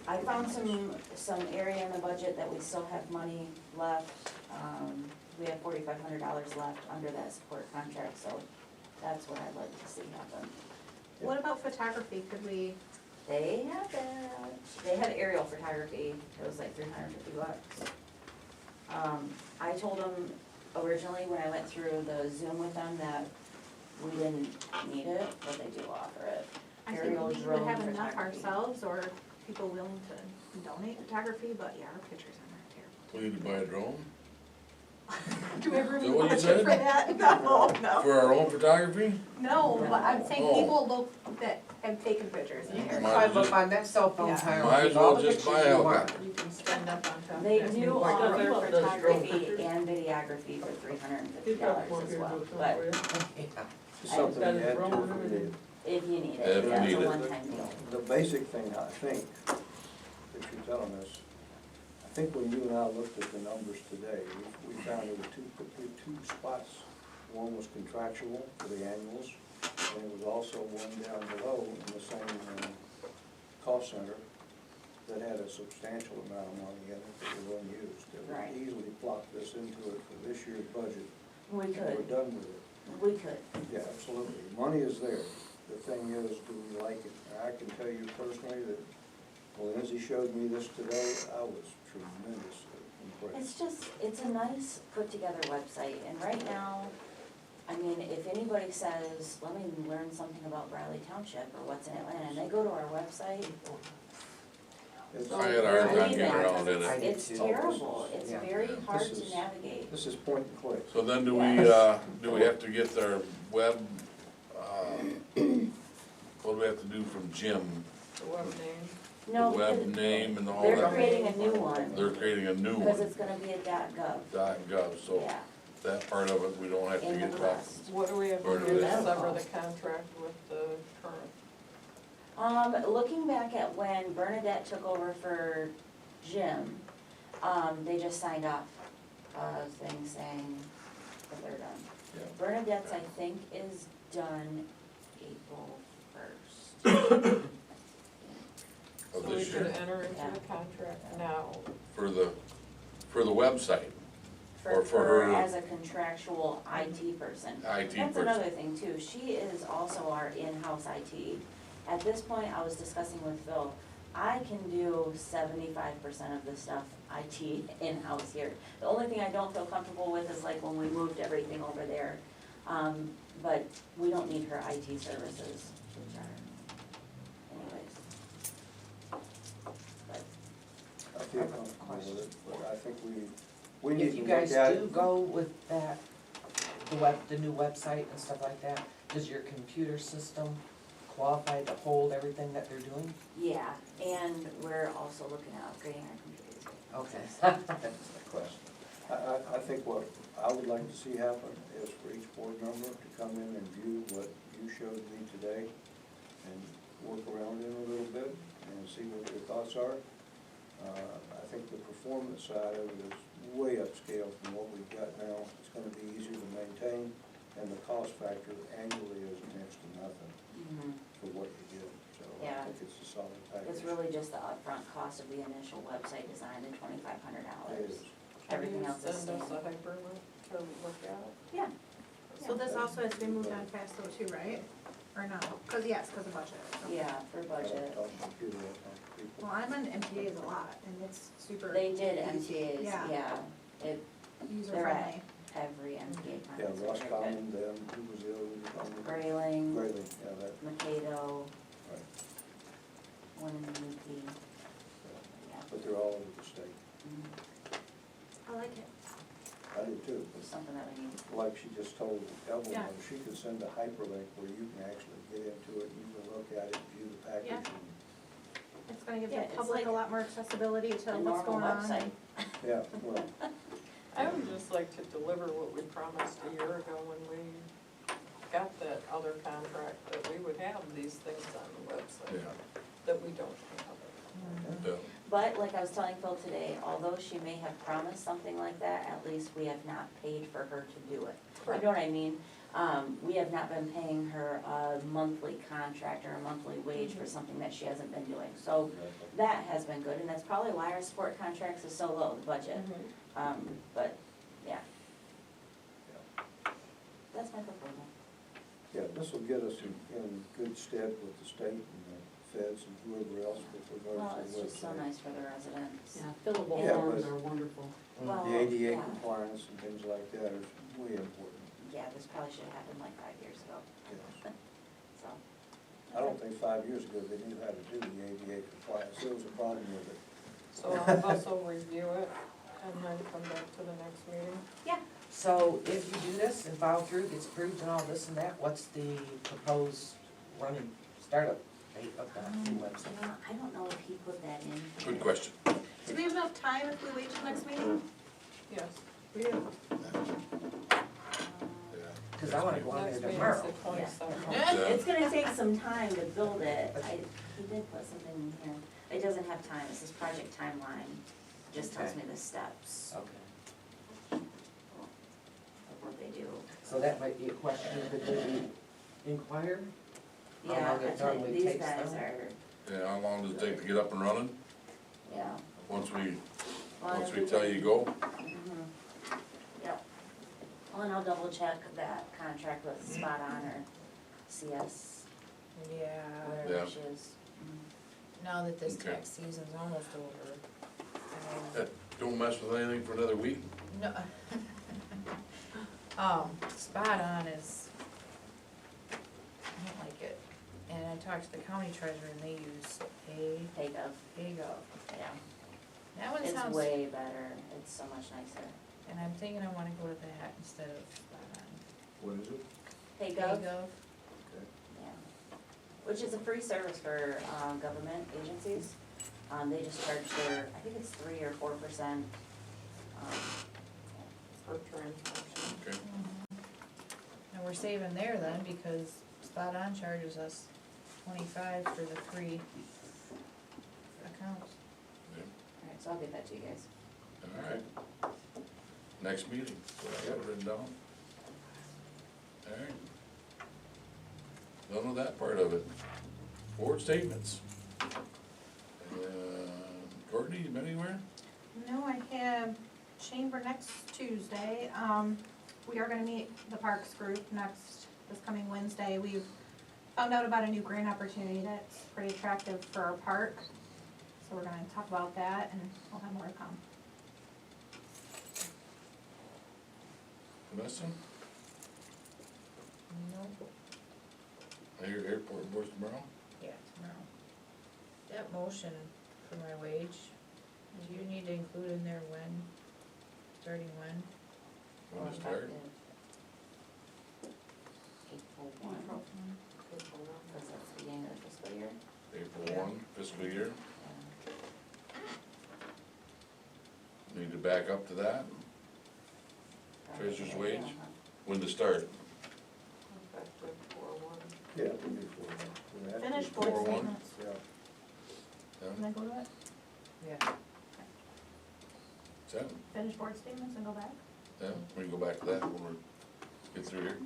I found some area in the budget that we still have money left. We have $4,500 left under that support contract, so that's what I'd like to see happen. What about photography? Could we, They have that, they had aerial photography, it was like $350. I told them originally when I went through the Zoom with them that we didn't need it, but they do offer it. I think Aerial we would drone have enough photography. ourselves, or people willing to donate photography, but yeah, our pictures are We need to buy a drone not terrible. Do we ever Is that need what you budget said? for that? No, for our own photography. no, but I'm saying Oh. people that have taken pictures in You here. can Might climb as up on that cell phone Yeah. tower. Might and as take all well the just buy pictures a you helicopter. want. You can stand up on top. They of do that. photography and videography for $350 as well, but It's something got you a add to drone it and if you everything. need. if you need If it, you that's need a it. one-time deal. The basic thing, I think, that you're telling us, I think when you and I looked at the numbers today, we found there were two spots. One was contractual for the annuals, and it was also one down below in the same cost center that had a substantial amount of money in it that was unused. That Right. would easily plop this into it for this year's budget, We and we're could, done with it. we could. Yeah, absolutely. Money is there. The thing is, do we like it? I can tell you personally that when Lindsay showed me this today, I was tremendously impressed. It's a nice put-together website, and right now, I mean, if anybody says, let me learn something about Riley Township or what's in Atlanta, and they go to our website, It's- I had a hard time Believe getting me, around in it. It's terrible, it's Yeah. very hard This to is- navigate. This is point and click. So then do we have to get their web, what do we have to do from Jim? The web name. The No, web name and all they're that? creating a new one, They're creating a new because one, it's gonna be a .gov, .gov, so yeah, that part of it, we don't have to in get the back. West. What do we have Or to do do to that. sever the contract with the current? Looking back at when Bernadette took over for Jim, they just signed off a thing saying that they're done. Yeah. Bernadette's, I think, is done April 1st. Of So we this could year, enter into Yeah. the contract now. for the website, For Or for her her- as a contractual IT person. IT That's person. another thing too, she is also our in-house IT. At this point, I was discussing with Phil, I can do 75% of the stuff IT in-house here. The only thing I don't feel comfortable with is like when we moved everything over there. But we don't need her IT services, which are, anyways. But, I feel comfortable with it, but I think we If need you to look guys at do it. go with that, the new website and stuff like that, does your computer system qualify to hold everything that they're doing? yeah, and we're also looking at upgrading our computers. Okay. That's my question. I think what I would like to see happen is for each board member to come in and view what you showed me today and work around it a little bit and see what your thoughts are. I think the performance side of it is way upscale from what we've got now. It's gonna be easier to maintain, and the cost factor annually is next to nothing Mhm. for what you get. So I Yeah. think it's a solid package. It's really just the upfront cost of the initial website design, the $2,500. It is. Everything else is Send us a standard. hyperlink to look at it. Yeah. So this also has to be moved on fast though too, right? Or no? Cause yes, cause of budget. Okay. Yeah, for budget. Talk computer, I talk to people. Well, I'm on MTAs a lot and it's super. They did easy. MTAs, Yeah. yeah. It, User they're at friendly. every MTA Yeah, conference. Ross they're very Common, then, who was the other one? good. Grayling, Grayling, yeah, that, Mikado, right. one in the UP. Yeah. But they're all over the state. Mhm. I like it. I do too. It's something that we need. Like she just told Evelyn, Yeah. she could send a hyperlink where you can actually get into it, you can look at it, view the package. Yeah. and- It's gonna give Yeah, the it's public like a lot more accessibility to A what's normal going on. website. Yeah, well, I would just like to deliver what we promised a year ago when we got that other contract, that we would have these things on the website, Yeah, that we don't have. yeah. But like I was telling Phil today, although she may have promised something like that, at least we have not paid for her to do it. You know what I mean? We have not been paying her a monthly contract or a monthly wage for something that she hasn't been doing. So that has been good, and that's probably why our support contracts is so low, the budget. But, yeah. That's my proposal. yeah, this will get us in good stead with the state and the feds and whoever else with Well, regards it's to the just so website. nice for the residents. Yeah, fillable Yeah, forms but- are wonderful. Well, The ADA yeah. compliance and things like that is way important, Yeah, this probably should have happened like 5 years ago, yes. so. I don't think 5 years ago they knew how to do the ADA compliance, there was a problem with it. So I'll also review it and then come back to the next meeting. So if you do this and follow through, gets approved and all this and that, what's the proposed running startup date of the new website? You know, I don't know if he put that in. Good question. Do we have enough time if we wait till next meeting? Yes, we do. Yeah. Cause I wanna go on Next there meeting's tomorrow. the 22nd. Yeah. It's gonna take some time to build it. He did put something in here. It doesn't have time, it says project timeline, just tells me the steps Okay, of what they do. so that might be a question that they inquire? How Yeah, long it I tell you, normally these takes guys them? are, Yeah, how long does it take to get up and running? yeah. Once we Well, Once if we tell you go? Yep. Well, and I'll double check that contract with Spot On or CS, Yeah, whatever Yeah. she is. now that this Okay. tax season's almost over, I mean, Don't mess with anything for another week? no. Spot On is, I don't like it. And I talked to the county treasurer and they use Take up. PayGov. Yeah, That one it's sounds, way better, it's so much nicer. and I'm thinking I wanna go with that instead of spot What is it? Hey on. Gov, Okay. yeah, which is a free service for, government agencies. They just charge their, I think it's 3 or 4%, For transaction. Okay, And we're saving there then, because spot on charges us 25 for the 3 accounts. yeah, alright, so I'll get that to you guys. all right. Next meeting, so I got it written down. All right. None of that part of it. Board statements. Courtney, you been anywhere? No, I have chamber next Tuesday. We are gonna meet the Parks group this coming Wednesday. We've found out about a new grant opportunity that's pretty attractive for our park. So we're gonna talk about that and we'll have more to come. Vanessa? Nope. Your airport board tomorrow? Yeah, tomorrow. That motion for my wage, do you need to include in there when, starting when? When to start? April 1, because that's the beginning of the fiscal year. April Yeah. 1, fiscal year. Yeah. Need to back up to that? Treasurer's wage? Uh-huh. When to start? Effective 4/1. Yeah, we do for that. Finish board 4-1. statements. Yeah. Can I go to it? Yeah. Is that, Finish board statements and go back? yeah, we can go back to that when we get through here.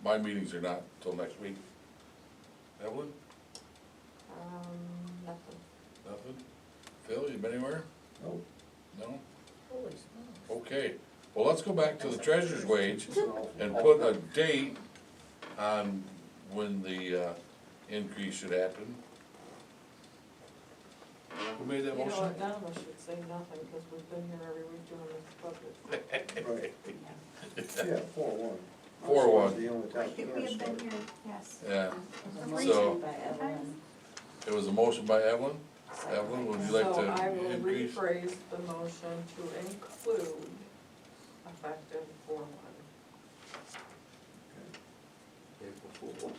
My meetings are not till next week. Evelyn, Nothing. nothing? Phil, you been anywhere? No. No? Holy smokes. Okay, well, let's go back to the treasurer's wage and put a date on when the, increase should happen. Who made that You know motion? what, none of us should say nothing, because we've been here every week doing this budget. Right, Yeah. yeah, 4-1. 4-1. The only time you We can have start. been here, yes. Yeah, It was a So- motion by Evelyn. it was a motion by Evelyn. Evelyn, would you like So I to will increase? rephrase the motion to include effective 4/1. April Fools.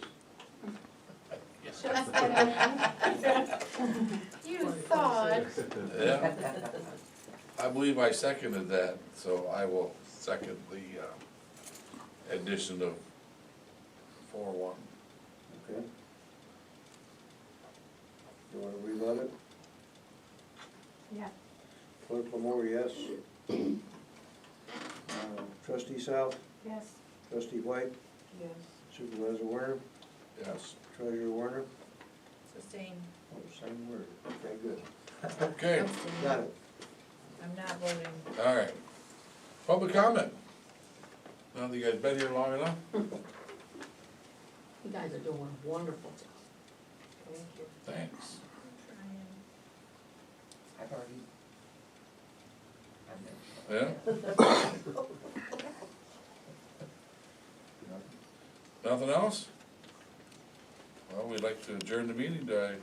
You thought. Yeah. I believe I seconded that, so I will second the, addition of 4-1. Okay. You wanna rerun it? Yeah. Clerk Lamore, yes. Trustee South, Yes. trustee White, Yes. supervisor Werner, Yes. treasurer Werner, Sustain. oh, same word, okay, good. Okay, Abstain. Got it. I'm not voting. all right. Public comment. Now that you guys been here long enough? You guys are doing a wonderful job. Thank you. Thanks. I've already. Yeah? Nothing else? Well, we'd like to adjourn the meeting. Do I